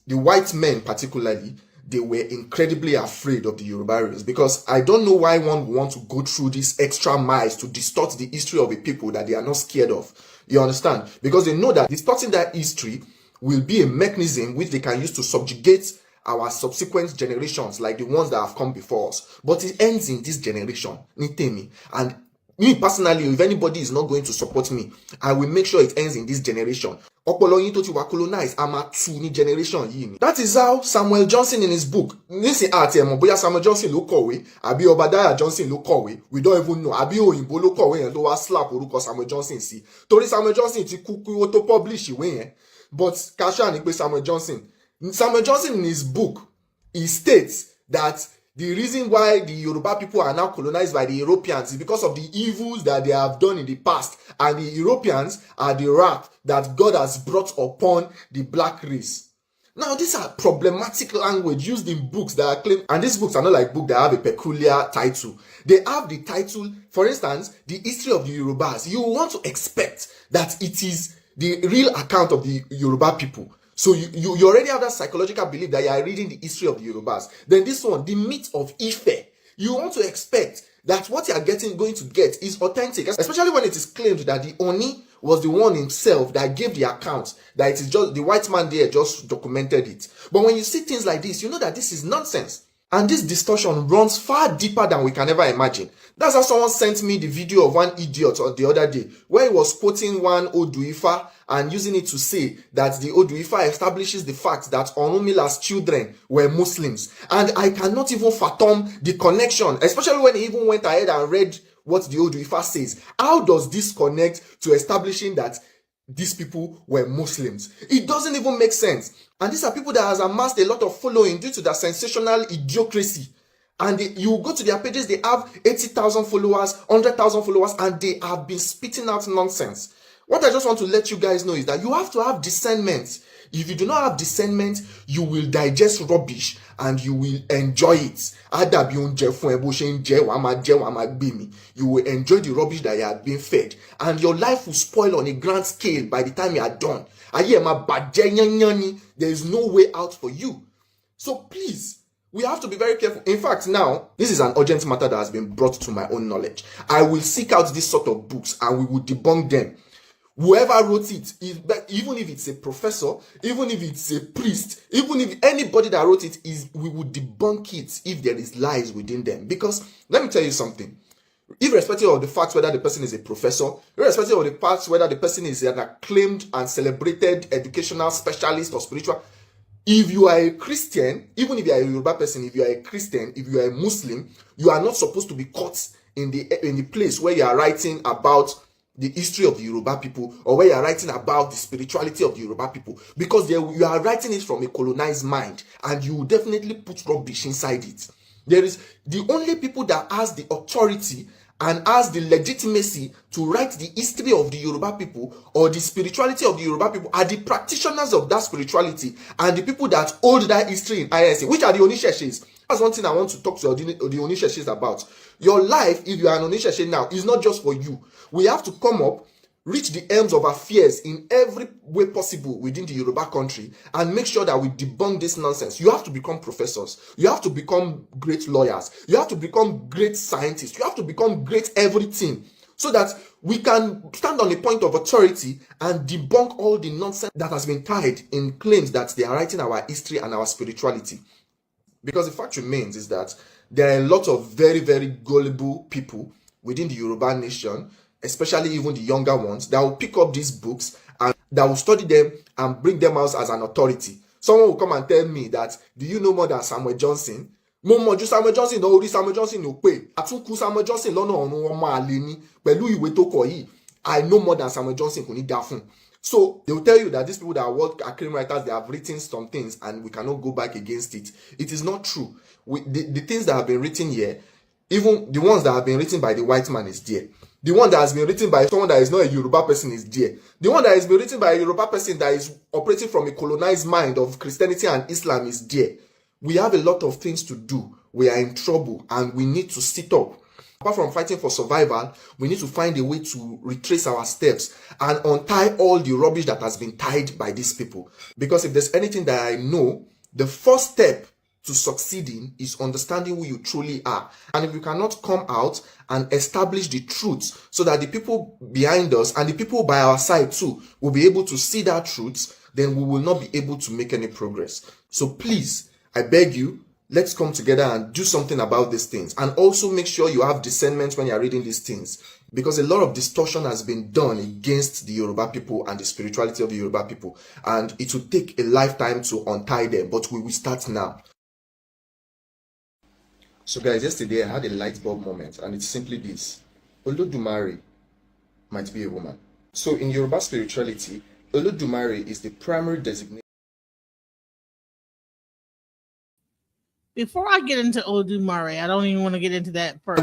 the white men particularly, they were incredibly afraid of the Yoruba race, because I don't know why one would want to go through these extra miles to distort the history of a people that they are not scared of. You understand? Because they know that distorting that history will be a mechanism which they can use to subjugate our subsequent generations, like the ones that have come before us. But it ends in this generation, Nitemi. And me personally, if anybody is not going to support me, I will make sure it ends in this generation. That is how Samuel Johnson in his book, Samuel Johnson ló kọ̀wé, àbí Obadiah Johnson ló kọ̀wé, we don't even know, àbí òyìnbó ló kọ̀wé yẹn tó wá slap orúkọ Samuel Johnson sí. Torí Samuel Johnson ti kú kí ó tó publish ìwé yẹn. But Kasha ni pé Samuel Johnson in his book, he states that the reason why the Yoruba people are now colonized by the Europeans is because of the evils that they have done in the past. And the Europeans are the wrath that God has brought upon the black race. Now, these are problematic language used in books that are claimed, and these books are not like books that have a peculiar title. They have the title, for instance, The History of the Yorubas. You want to expect that it is the real account of the Yoruba people. So you already have that psychological belief that you are reading the history of the Yorubas. Then this one, the myth of Ife. You want to expect that what you are going to get is authentic, especially when it is claimed that the Oni was the one himself that gave the account, that it is just the white man there just documented it. But when you see things like this, you know that this is nonsense. And this distortion runs far deeper than we can ever imagine. That's how someone sent me the video of one idiot on the other day, where he was quoting one Oduifa and using it to say that the Oduifa establishes the fact that Onumila's children were Muslims. And I cannot even fathom the connection, especially when he even went ahead and read what the Oduifa says. How does this connect to establishing that these people were Muslims? It doesn't even make sense. And these are people that has amassed a lot of following due to their sensational idiocracy. And you go to their pages, they have 80,000 followers, 100,000 followers, and they have been spitting out nonsense. What I just want to let you guys know is that you have to have discernment. If you do not have discernment, you will digest rubbish and you will enjoy it. You will enjoy the rubbish that you have been fed, and your life will spoil on a grand scale by the time you are done. There is no way out for you. So please, we have to be very careful. In fact, now, this is an urgent matter that has been brought to my own knowledge. I will seek out this sort of books and we will debunk them. Whoever wrote it, even if it's a professor, even if it's a priest, even if anybody that wrote it, we would debunk it if there is lies within them. Because let me tell you something. Irrespective of the fact whether the person is a professor, irrespective of the fact whether the person is an acclaimed and celebrated educational specialist or spiritual, if you are a Christian, even if you are a Yoruba person, if you are a Christian, if you are a Muslim, you are not supposed to be caught in the place where you are writing about the history of the Yoruba people, or where you are writing about the spirituality of the Yoruba people, because you are writing it from a colonized mind, and you will definitely put rubbish inside it. There is the only people that has the authority and has the legitimacy to write the history of the Yoruba people or the spirituality of the Yoruba people are the practitioners of that spirituality and the people that hold that history in ISA, which are the Onisheshis. That's one thing I want to talk to the Onisheshis about. Your life, if you are an Onisheshe now, is not just for you. We have to come up, reach the ends of affairs in every way possible within the Yoruba country, and make sure that we debunk this nonsense. You have to become professors. You have to become great lawyers. You have to become great scientists. You have to become great everything, so that we can stand on a point of authority and debunk all the nonsense that has been tied in claims that they are writing our history and our spirituality. Because the fact remains is that there are a lot of very, very gullible people within the Yoruba nation, especially even the younger ones, that will pick up these books and that will study them and bring them out as an authority. Someone will come and tell me that, do you know more than Samuel Johnson? Mo mọ̀ ju Samuel Johnson lọ, orí Samuel Johnson ò pé. Àtúnkù Samuel Johnson lọ́nà ọ̀run ọmọ àlè ni pẹ̀lú ìwé tó kọ yìí. I know more than Samuel Johnson, kò ní dá fún. So they will tell you that these people that are crime writers, they have written some things and we cannot go back against it. It is not true. The things that have been written here, even the ones that have been written by the white man is there. The one that has been written by someone that is not a Yoruba person is there. The one that has been written by a Yoruba person that is operating from a colonized mind of Christianity and Islam is there. We have a lot of things to do. We are in trouble and we need to sit up. Apart from fighting for survival, we need to find a way to retrace our steps and untie all the rubbish that has been tied by these people. Because if there's anything that I know, the first step to succeeding is understanding who you truly are. And if you cannot come out and establish the truth so that the people behind us and the people by our side too will be able to see that truth, then we will not be able to make any progress. So please, I beg you, let's come together and do something about these things. And also make sure you have discernment when you're reading these things. Because a lot of distortion has been done against the Yoruba people and the spirituality of the Yoruba people. And it will take a lifetime to untie them. But we will start now. So guys, yesterday I had a light bulb moment. And it's simply this. Oludumare might be a woman. So in Yoruba spirituality, Oludumare is the primary designation. Before I get into Oludumare, I don't even want to get into that first.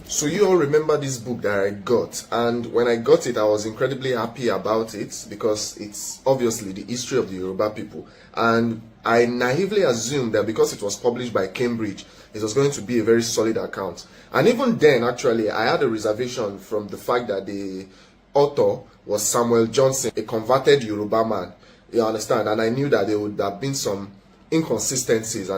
So you all remember this book that I got, and when I got it, I was incredibly happy about it because it's obviously the history of the Yoruba people, and I naively assumed that because it was published by Cambridge, it was going to be a very solid account. And even then, actually, I had a reservation from the fact that the author was Samuel Johnson, a converted Yoruba man. You understand? And I knew that there would have been some inconsistencies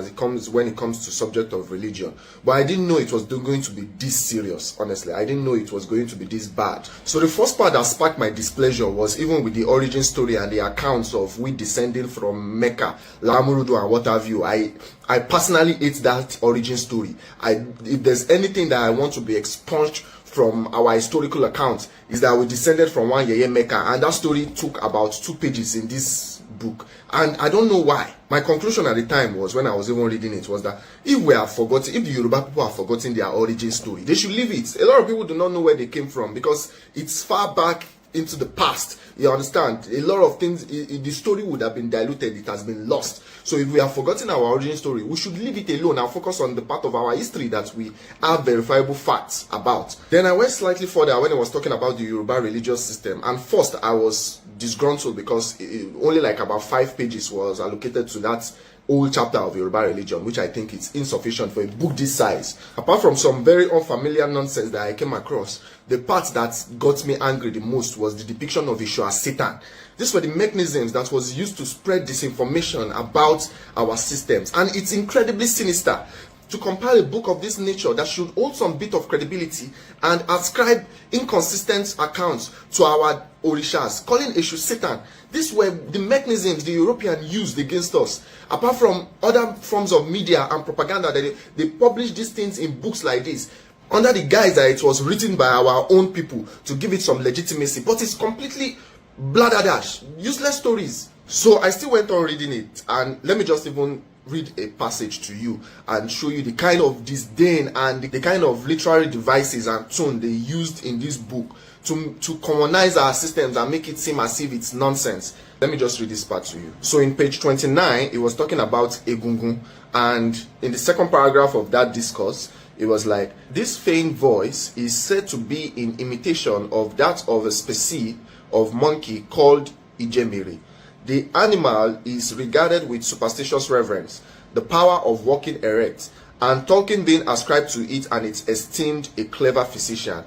when it comes to subject of religion. But I didn't know it was going to be this serious, honestly. I didn't know it was going to be this bad. So the first part that sparked my displeasure was even with the origin story and the accounts of we descending from Mecca, Lamurudu and what have you. I personally hate that origin story. If there's anything that I want to be expunged from our historical account, is that we descended from one Yeye Mecca, and that story took about 2 pages in this book, and I don't know why. My conclusion at the time was, when I was even reading it, was that if the Yoruba people have forgotten their origin story, they should leave it. A lot of people do not know where they came from because it's far back into the past. You understand? A lot of things, the story would have been diluted, it has been lost. So if we have forgotten our origin story, we should leave it alone and focus on the part of our history that we have verifiable facts about. Then I went slightly further when I was talking about the Yoruba religious system, and first I was disgruntled because only like about 5 pages was allocated to that whole chapter of Yoruba religion, which I think is insufficient for a book this size. Apart from some very unfamiliar nonsense that I came across, the part that got me angry the most was the depiction of Ishu as Satan. These were the mechanisms that was used to spread disinformation about our systems, and it's incredibly sinister to compile a book of this nature that should hold some bit of credibility and ascribe inconsistent accounts to our orishas, calling Eshu Satan. These were the mechanisms the Europeans used against us. Apart from other forms of media and propaganda, that they published these things in books like this, under the guise that it was written by our own people to give it some legitimacy. But it's completely bladderdash, useless stories. So I still went on reading it, and let me just even read a passage to you and show you the kind of disdain and the kind of literary devices and tone they used in this book to commonize our systems and make it seem as if it's nonsense. Let me just read this part to you. So in page 29, it was talking about Egungun, and in the second paragraph of that discourse, it was like, this feigned voice is said to be in imitation of that of a species of monkey called Ijemiri. The animal is regarded with superstitious reverence, the power of walking erect, and Tolkien being ascribed to it and it's esteemed a clever physician.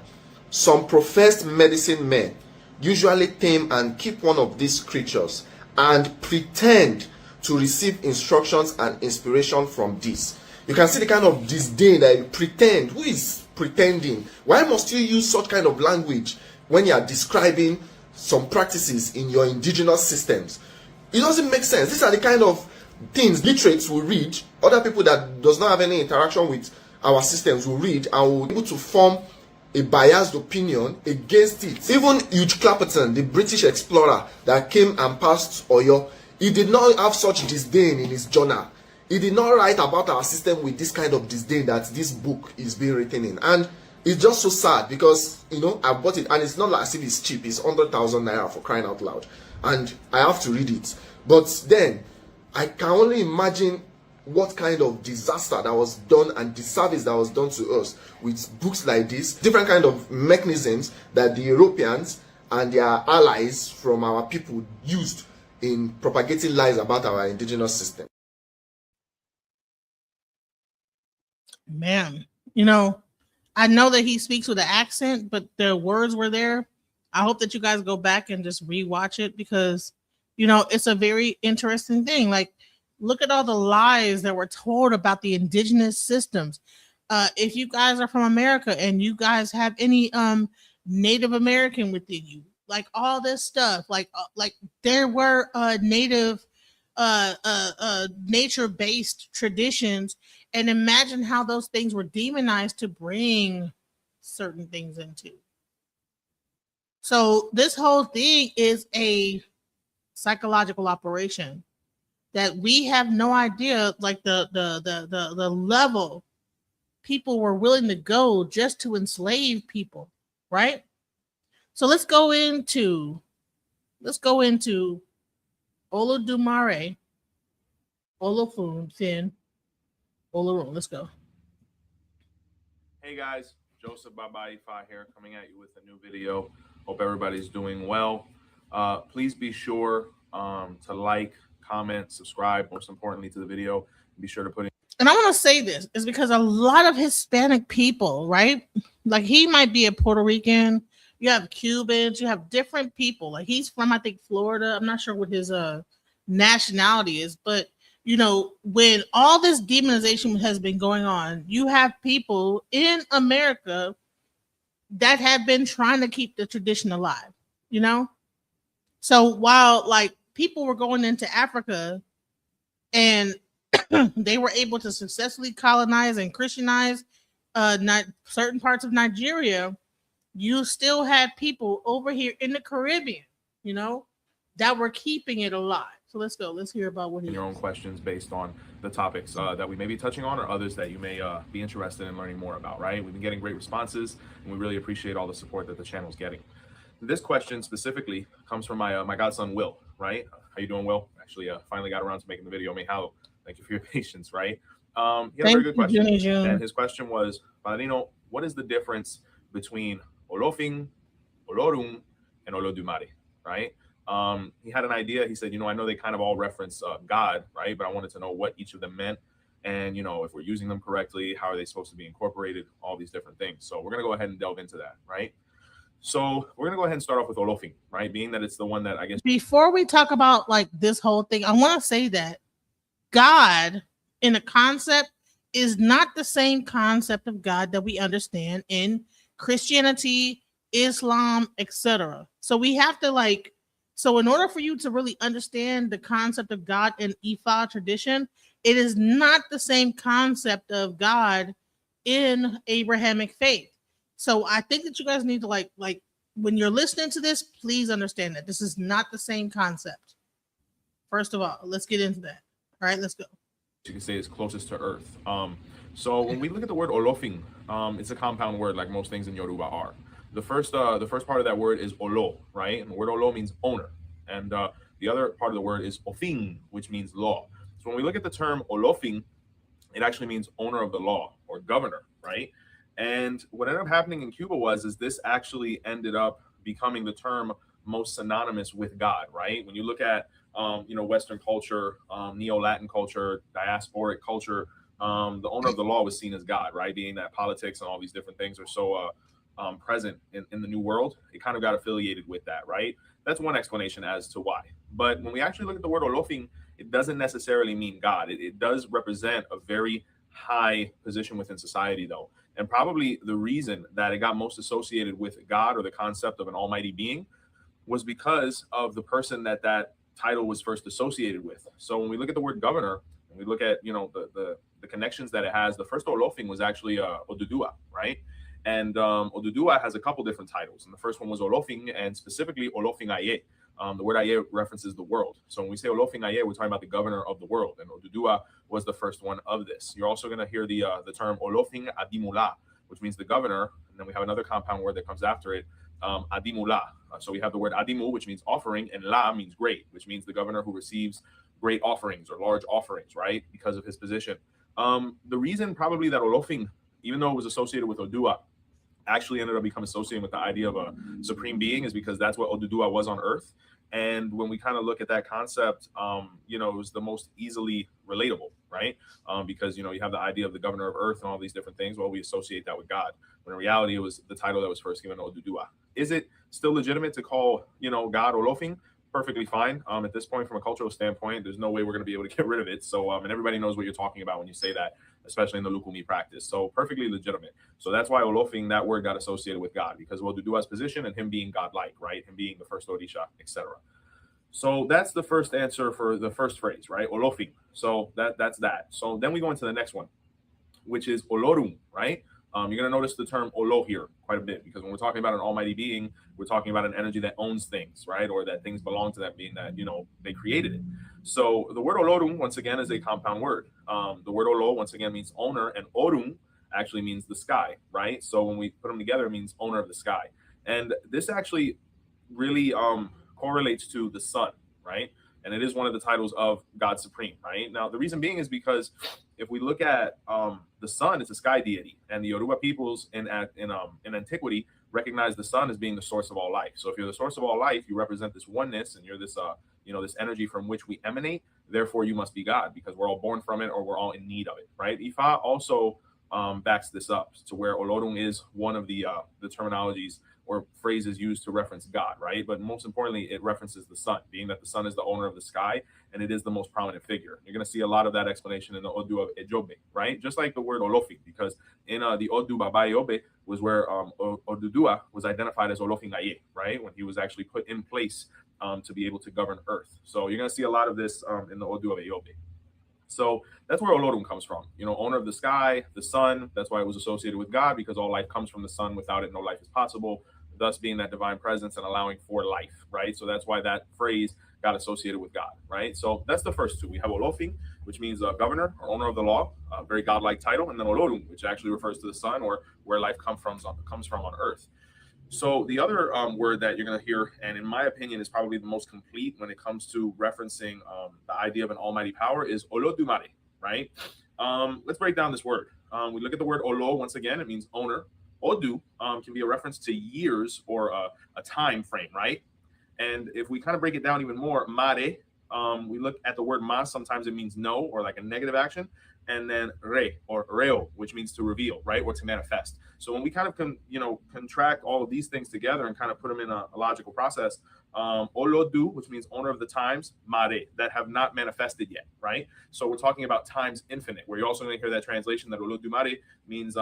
Some professed medicine men usually tame and keep one of these creatures and pretend to receive instructions and inspiration from this. You can see the kind of disdain that you pretend. Who is pretending? Why must you use such kind of language when you are describing some practices in your indigenous systems? It doesn't make sense. These are the kind of things literates will read, other people that does not have any interaction with our systems will read and will be able to form a biased opinion against it. Even Hugh Clapperton, the British explorer that came and passed Oyo, he did not have such disdain in his journal. He did not write about our system with this kind of disdain that this book is being written in. And it's just so sad because, you know, I bought it and it's not like as if it's cheap. It's 100,000 naira, for crying out loud. And I have to read it. But then, I can only imagine what kind of disaster that was done and disservice that was done to us with books like this. Different kind of mechanisms that the Europeans and their allies from our people used in propagating lies about our indigenous system. Man, you know, I know that he speaks with an accent, but the words were there. I hope that you guys go back and just rewatch it because, you know, it's a very interesting thing. Like, look at all the lies that were told about the indigenous systems. If you guys are from America and you guys have any Native American within you, like all this stuff, like there were native nature-based traditions, and imagine how those things were demonized to bring certain things into. So this whole thing is a psychological operation that we have no idea, like the level people were willing to go just to enslave people, right? So let's go into Oludumare, Olufun, Finn, Olorun. Let's go. Hey guys, Joseph Baba Ifa here, coming at you with a new video. Hope everybody's doing well. Please be sure to like, comment, subscribe, most importantly to the video. Be sure to put in. And I want to say this is because a lot of Hispanic people, right? Like he might be a Puerto Rican. You have Cubans. You have different people. Like he's from, I think, Florida. I'm not sure what his nationality is, but you know, when all this demonization has been going on, you have people in America that have been trying to keep the tradition alive, you know? So while like people were going into Africa and they were able to successfully colonize and Christianize not certain parts of Nigeria, you still had people over here in the Caribbean, you know, that were keeping it alive. So let's go. Let's hear about what he your own questions based on the topics that we may be touching on or others that you may be interested in learning more about, right? We've been getting great responses and we really appreciate all the support that the channel is getting. This question specifically comes from my godson, Will, right? How you doing, Will? Actually, finally got around to making the video. How? Thank you for your patience, right? He had a very good question. And his question was, Padrino, what is the difference between Olofin, Olorum, and Oludumare, right? He had an idea. He said, you know, I know they kind of all reference God, right? But I wanted to know what each of them meant. And, you know, if we're using them correctly, how are they supposed to be incorporated? All these different things. So we're going to go ahead and delve into that, right? So we're going to go ahead and start off with Olofin, right? Being that it's the one that I guess. Before we talk about like this whole thing, I want to say that God in a concept is not the same concept of God that we understand in Christianity, Islam, etc. So we have to like, so in order for you to really understand the concept of God in Ifa tradition, it is not the same concept of God in Abrahamic faith. So I think that you guys need to like when you're listening to this, please understand that this is not the same concept. First of all, let's get into that. All right, let's go. you can say is closest to earth. So when we look at the word olofin, it's a compound word like most things in Yoruba are. The first part of that word is olo, right? And the word olo means owner, and the other part of the word is ofin, which means law. So when we look at the term olofin, it actually means owner of the law or governor, right? And what ended up happening in Cuba is this actually ended up becoming the term most synonymous with God, right? When you look at Western culture, Neo-Latin culture, diasporic culture, the owner of the law was seen as God, right? Being that politics and all these different things are so present in the New World, it kind of got affiliated with that, right? That's one explanation as to why. But when we actually look at the word olofin, it doesn't necessarily mean God. It does represent a very high position within society, though. And probably the reason that it got most associated with God or the concept of an almighty being was because of the person that title was first associated with. So when we look at the word governor, and we look at the connections that it has, the first olofin was actually Odudua, right? And Odudua has a couple different titles, and the first one was olofin, and specifically olofin aye. The word aye references the world. So when we say olofin aye, we're talking about the governor of the world, and Odudua was the first one of this. You're also going to hear the term olofin adimula, which means the governor, and then we have another compound word that comes after it, adimula. So we have the word adimu, which means offering, and la means great, which means the governor who receives great offerings or large offerings, right? Because of his position. The reason probably that olofin, even though it was associated with Odua, actually ended up becoming associated with the idea of a supreme being is because that's what Odudua was on Earth. And when we kind of look at that concept, it was the most easily relatable, right? Because, you have the idea of the governor of Earth and all these different things. Well, we associate that with God. When in reality, it was the title that was first given to Odudua. Is it still legitimate to call, God Olofin? Perfectly fine. At this point, from a cultural standpoint, there's no way we're going to be able to get rid of it. So, and everybody knows what you're talking about when you say that, especially in the Lukumi practice. So perfectly legitimate. So that's why Olofin, that word got associated with God, because of Oduduwa's position and him being godlike, right? Him being the first Odisha, etc. So that's the first answer for the first phrase, right? Olofin. So that's that. So then we go into the next one, which is Olorum, right? You're going to notice the term Olo here quite a bit, because when we're talking about an almighty being, we're talking about an energy that owns things, right? Or that things belong to that being, that, they created it. So the word Olorum, once again, is a compound word. The word Olo, once again, means owner, and Orum actually means the sky, right? So when we put them together, it means owner of the sky. And this actually really correlates to the sun, right? And it is one of the titles of God Supreme, right? Now, the reason being is because if we look at the sun, it's a sky deity, and the Yoruba peoples in antiquity recognize the sun as being the source of all life. So if you're the source of all life, you represent this oneness, and you're this this energy from which we emanate. Therefore, you must be God, because we're all born from it, or we're all in need of it, right? Ifa also backs this up to where Olorun is one of the terminologies or phrases used to reference God, right? But most importantly, it references the sun, being that the sun is the owner of the sky, and it is the most prominent figure. You're going to see a lot of that explanation in the Odu of Ejobe, right? Just like the word Olofin, because in the Odu Baba Yobe was where Odudua was identified as Olofin Aye, right? When he was actually put in place to be able to govern Earth. So you're going to see a lot of this in the Odu of Ejobe. So that's where Olorum comes from, owner of the sky, the sun. That's why it was associated with God, because all life comes from the sun. Without it, no life is possible, thus being that divine presence and allowing for life, right? So that's why that phrase got associated with God, right? So that's the first two. We have Olofin, which means governor or owner of the law, very godlike title, and then Olorum, which actually refers to the sun, or where life comes from on earth. So the other word that you're going to hear, and in my opinion is probably the most complete when it comes to referencing the idea of an almighty power, is Oludumare, right? Let's break down this word. We look at the word Olo, once again, it means owner. Odu can be a reference to years or a time frame, right? And if we kind of break it down even more, mare, we look at the word mas, sometimes it means no, or like a negative action. And then re, or reo, which means to reveal, right, or to manifest. So when we kind of contract all of these things together and kind of put them in a logical process, olodu, which means owner of the times, mare, that have not manifested yet, right? So we're talking about times infinite, where you're also going to hear that translation that Oludumare means, the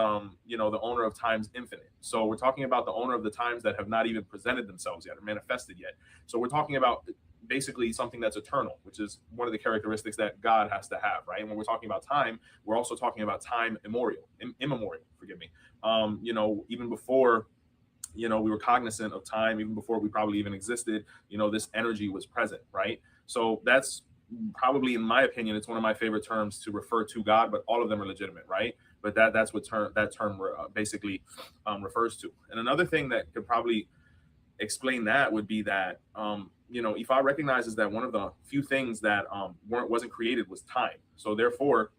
owner of times infinite. So we're talking about the owner of the times that have not even presented themselves yet or manifested yet. So we're talking about basically something that's eternal, which is one of the characteristics that God has to have, right? And when we're talking about time, we're also talking about time immemorial, forgive me. Even before, we were cognizant of time, even before we probably even existed, this energy was present, right? So that's probably, in my opinion, it's one of my favorite terms to refer to God, but all of them are legitimate, right? But that's what that term basically refers to. And another thing that could probably explain that would be that Ifa recognizes that one of the few things that wasn't created was time. So therefore,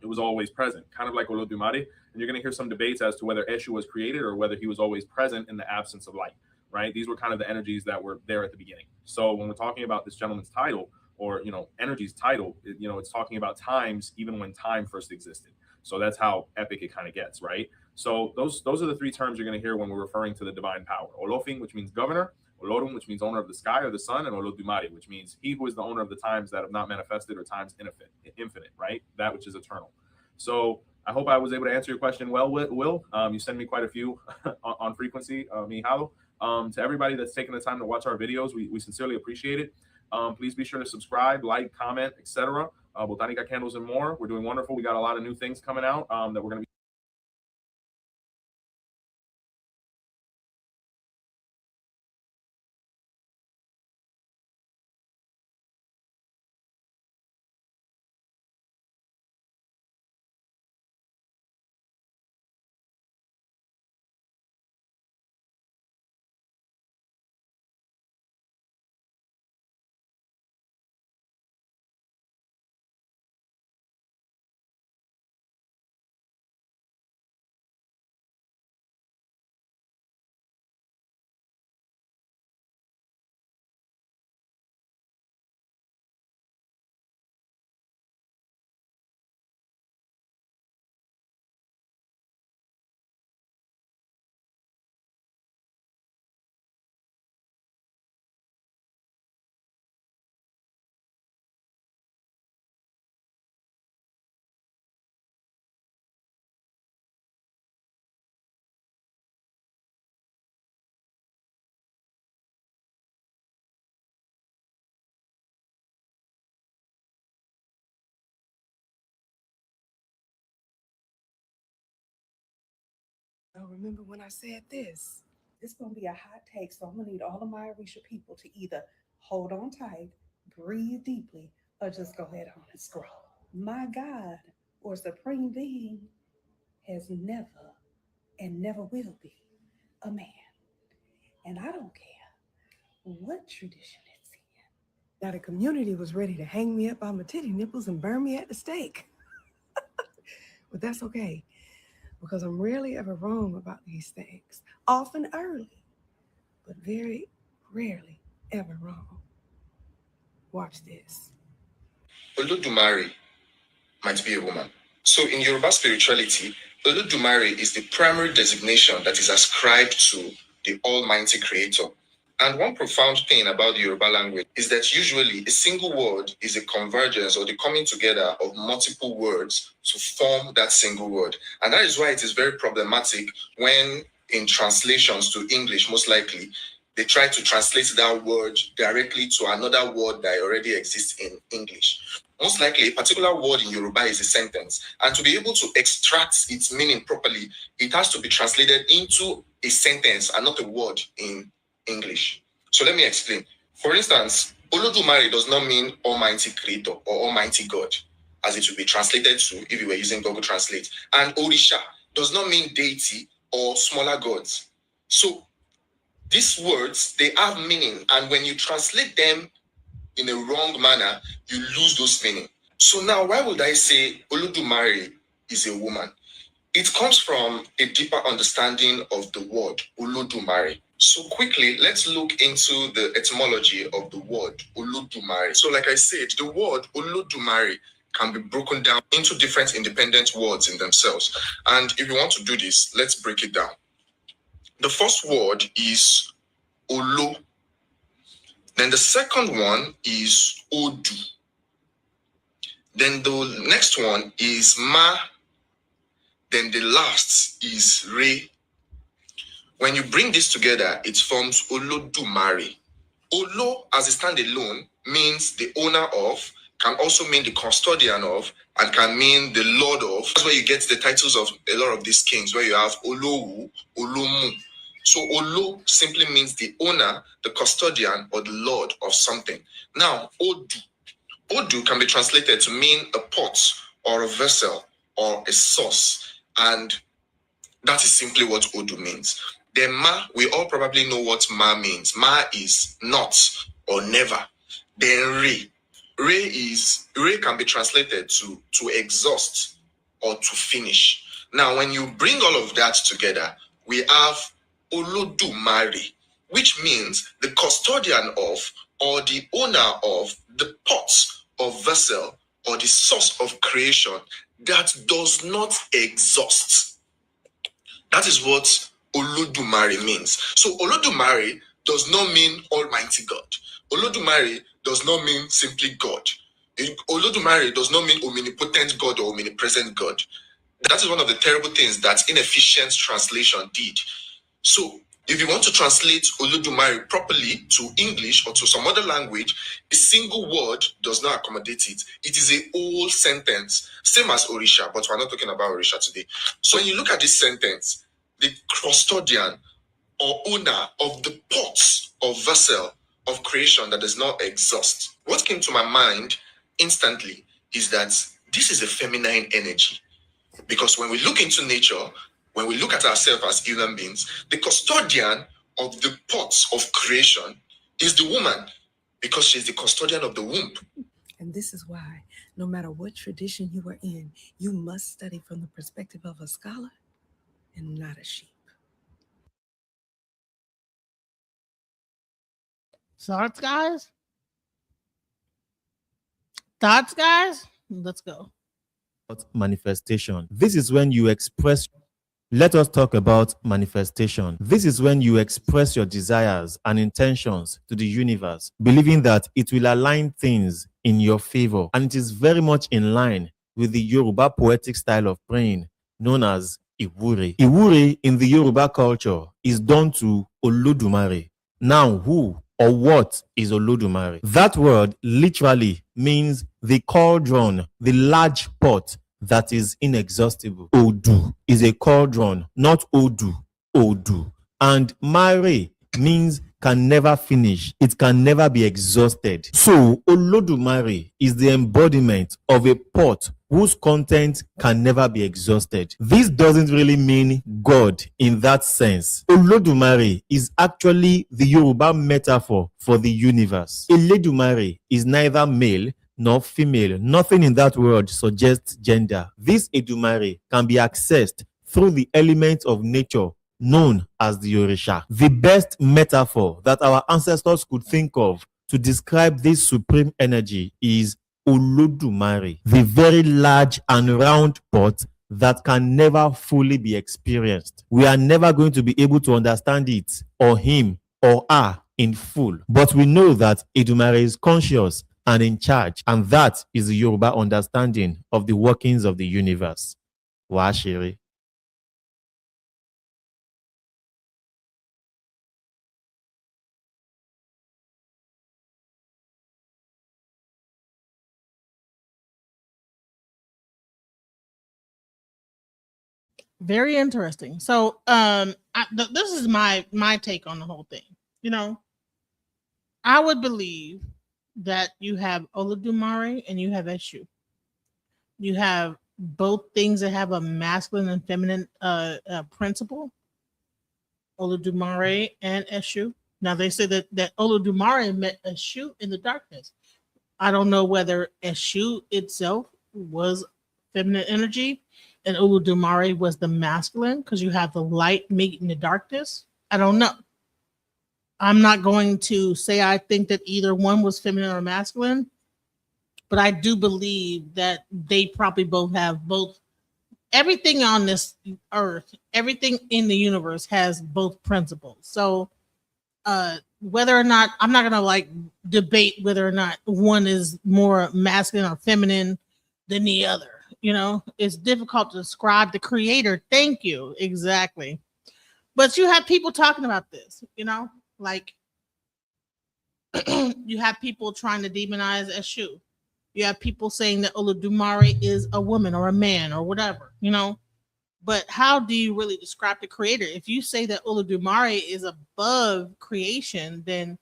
it was always present, kind of like Oludumare. And you're going to hear some debates as to whether Eshu was created or whether he was always present in the absence of light, right? These were kind of the energies that were there at the beginning. So when we're talking about this gentleman's title, or energy's title, it's talking about times even when time first existed. So that's how epic it kind of gets, right? So those are the three terms you're going to hear when we're referring to the divine power. Olofin, which means governor; Olorum, which means owner of the sky or the sun; and Oludumare, which means he who is the owner of the times that have not manifested, or times infinite, right? That which is eternal. So I hope I was able to answer your question well, Will. You send me quite a few on frequency, Mihalo. To everybody that's taking the time to watch our videos, we sincerely appreciate it. Please be sure to subscribe, like, comment, etc. Botanica Candles and more. We're doing wonderful. We got a lot of new things coming out that we're going to be Oh, remember when I said this? It's going to be a hot take, so I'm going to need all of my Arisha people to either hold on tight, breathe deeply, or just go ahead on and scroll. My God, or Supreme Being, has never and never will be a man. And I don't care what tradition it's in. Now, the community was ready to hang me up by my titty nipples and burn me at the stake. But that's okay, because I'm rarely ever wrong about these things. Often early, but very rarely ever wrong. Watch this. Oludumare might be a woman. So in Yoruba spirituality, Oludumare is the primary designation that is ascribed to the Almighty Creator. And one profound thing about the Yoruba language is that usually a single word is a convergence or the coming together of multiple words to form that single word. And that is why it is very problematic when in translations to English, most likely, they try to translate that word directly to another word that already exists in English. Most likely, a particular word in Yoruba is a sentence. And to be able to extract its meaning properly, it has to be translated into a sentence and not a word in English. So let me explain. For instance, Oludumare does not mean Almighty Creator or Almighty God, as it would be translated to if you were using Google Translate. And Orisha does not mean deity or smaller gods. So these words, they have meaning. And when you translate them in a wrong manner, you lose those meaning. So now, why would I say Oludumare is a woman? It comes from a deeper understanding of the word Oludumare. So quickly, let's look into the etymology of the word Oludumare. So like I said, the word Oludumare can be broken down into different independent words in themselves. And if you want to do this, let's break it down. The first word is Olo. Then the second one is Odu. Then the next one is Ma. Then the last is Re. When you bring this together, it forms Oludumare. Olo, as a standalone, means the owner of, can also mean the custodian of, and can mean the lord of. That's where you get the titles of a lot of these kings, where you have Olowu, Olomu. So Olo simply means the owner, the custodian, or the lord of something. Now, Odu. Odu can be translated to mean a pot or a vessel or a sauce, and that is simply what Odu means. Then Ma, we all probably know what Ma means. Ma is not or never. Then Re can be translated to exhaust or to finish. Now, when you bring all of that together, we have Oludumare, which means the custodian of or the owner of the pot or vessel or the source of creation that does not exhaust. That is what Oludumare means. So Oludumare does not mean Almighty God. Oludumare does not mean simply God. Oludumare does not mean omnipotent God or omnipresent God. That is one of the terrible things that inefficient translation did. So if you want to translate Oludumare properly to English or to some other language, a single word does not accommodate it. It is a whole sentence, same as Orisha, but we're not talking about Orisha today. So when you look at this sentence, the custodian or owner of the pots or vessel of creation that does not exhaust. What came to my mind instantly is that this is a feminine energy. Because when we look into nature, when we look at ourselves as human beings, the custodian of the pots of creation is the woman, because she's the custodian of the womb. And this is why, no matter what tradition you are in, you must study from the perspective of a scholar and not a sheep. Thoughts, guys? Thoughts, guys? Let's go. Manifestation. This is when you express. Let us talk about manifestation. This is when you express your desires and intentions to the universe, believing that it will align things in your favor. And it is very much in line with the Yoruba poetic style of praying known as Iwure. Iwure in the Yoruba culture is done to Oludumare. Now, who or what is Oludumare? That word literally means the cauldron, the large pot that is inexhaustible. Odu is a cauldron, not Odu. Odu. And Mare means can never finish. It can never be exhausted. So Oludumare is the embodiment of a pot whose content can never be exhausted. This doesn't really mean God in that sense. Oludumare is actually the Yoruba metaphor for the universe. Eledumare is neither male nor female. Nothing in that word suggests gender. This Edumare can be accessed through the elements of nature known as the Orisha. The best metaphor that our ancestors could think of to describe this supreme energy is Oludumare, the very large and round pot that can never fully be experienced. We are never going to be able to understand it or him or her in full. But we know that Edumare is conscious and in charge, and that is the Yoruba understanding of the workings of the universe. Washiri. Very interesting. So, this is my take on the whole thing. You know, I would believe that you have Oludumare and you have Eshu. You have both things that have a masculine and feminine principle, Oludumare and Eshu. Now they say that Oludumare met Eshu in the darkness. I don't know whether Eshu itself was feminine energy and Oludumare was the masculine because you have the light meeting the darkness. I don't know. I'm not going to say I think that either one was feminine or masculine, but I do believe that they probably both have both. Everything on this earth, everything in the universe has both principles. So whether or not, I'm not gonna like debate whether or not one is more masculine or feminine than the other. You know, it's difficult to describe the creator. Thank you. Exactly. But you have people talking about this, you know, like you have people trying to demonize Eshu. You have people saying that Oludumare is a woman or a man or whatever, you know. But how do you really describe the creator? If you say that Oludumare is above creation, then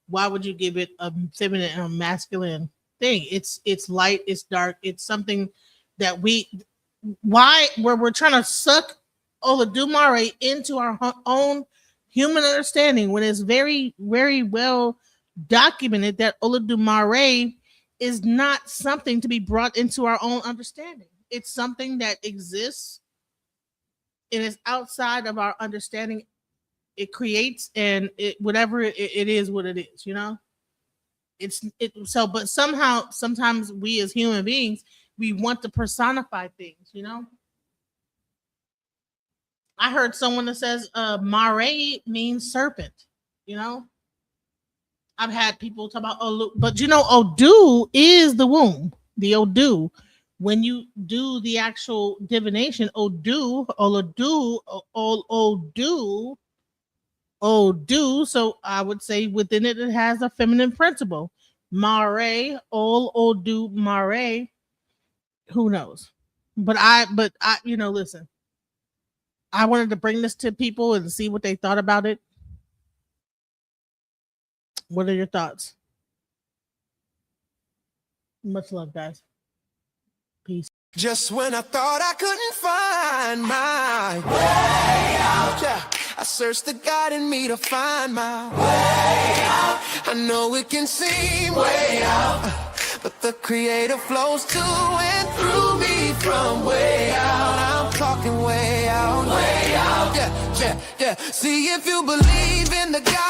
why would you give it a feminine or masculine thing. It's light, it's dark, it's something that where we're trying to suck Oludumare into our own human understanding when it's very, very well documented that Oludumare is not something to be brought into our own understanding. It's something that exists and is outside of our understanding. It creates and whatever it is what it is, you know? But somehow, sometimes we as human beings, we want to personify things, you know? I heard someone that says mare means serpent, you know? I've had people talk about but you know, Odu is the womb. The Odu. When you do the actual divination, Odu, so I would say within it has a feminine principle. Mare, Odu Mare. Who knows? But I, you know, listen. I wanted to bring this to people and see what they thought about it. What are your thoughts? Much love, guys. Peace. Just when I thought I couldn't find my way out, yeah, I searched the God in me to find my way out. I know it can seem way out, but the Creator flows to and through me from way out. I'm talking way out, yeah, yeah, yeah. See if you believe in the God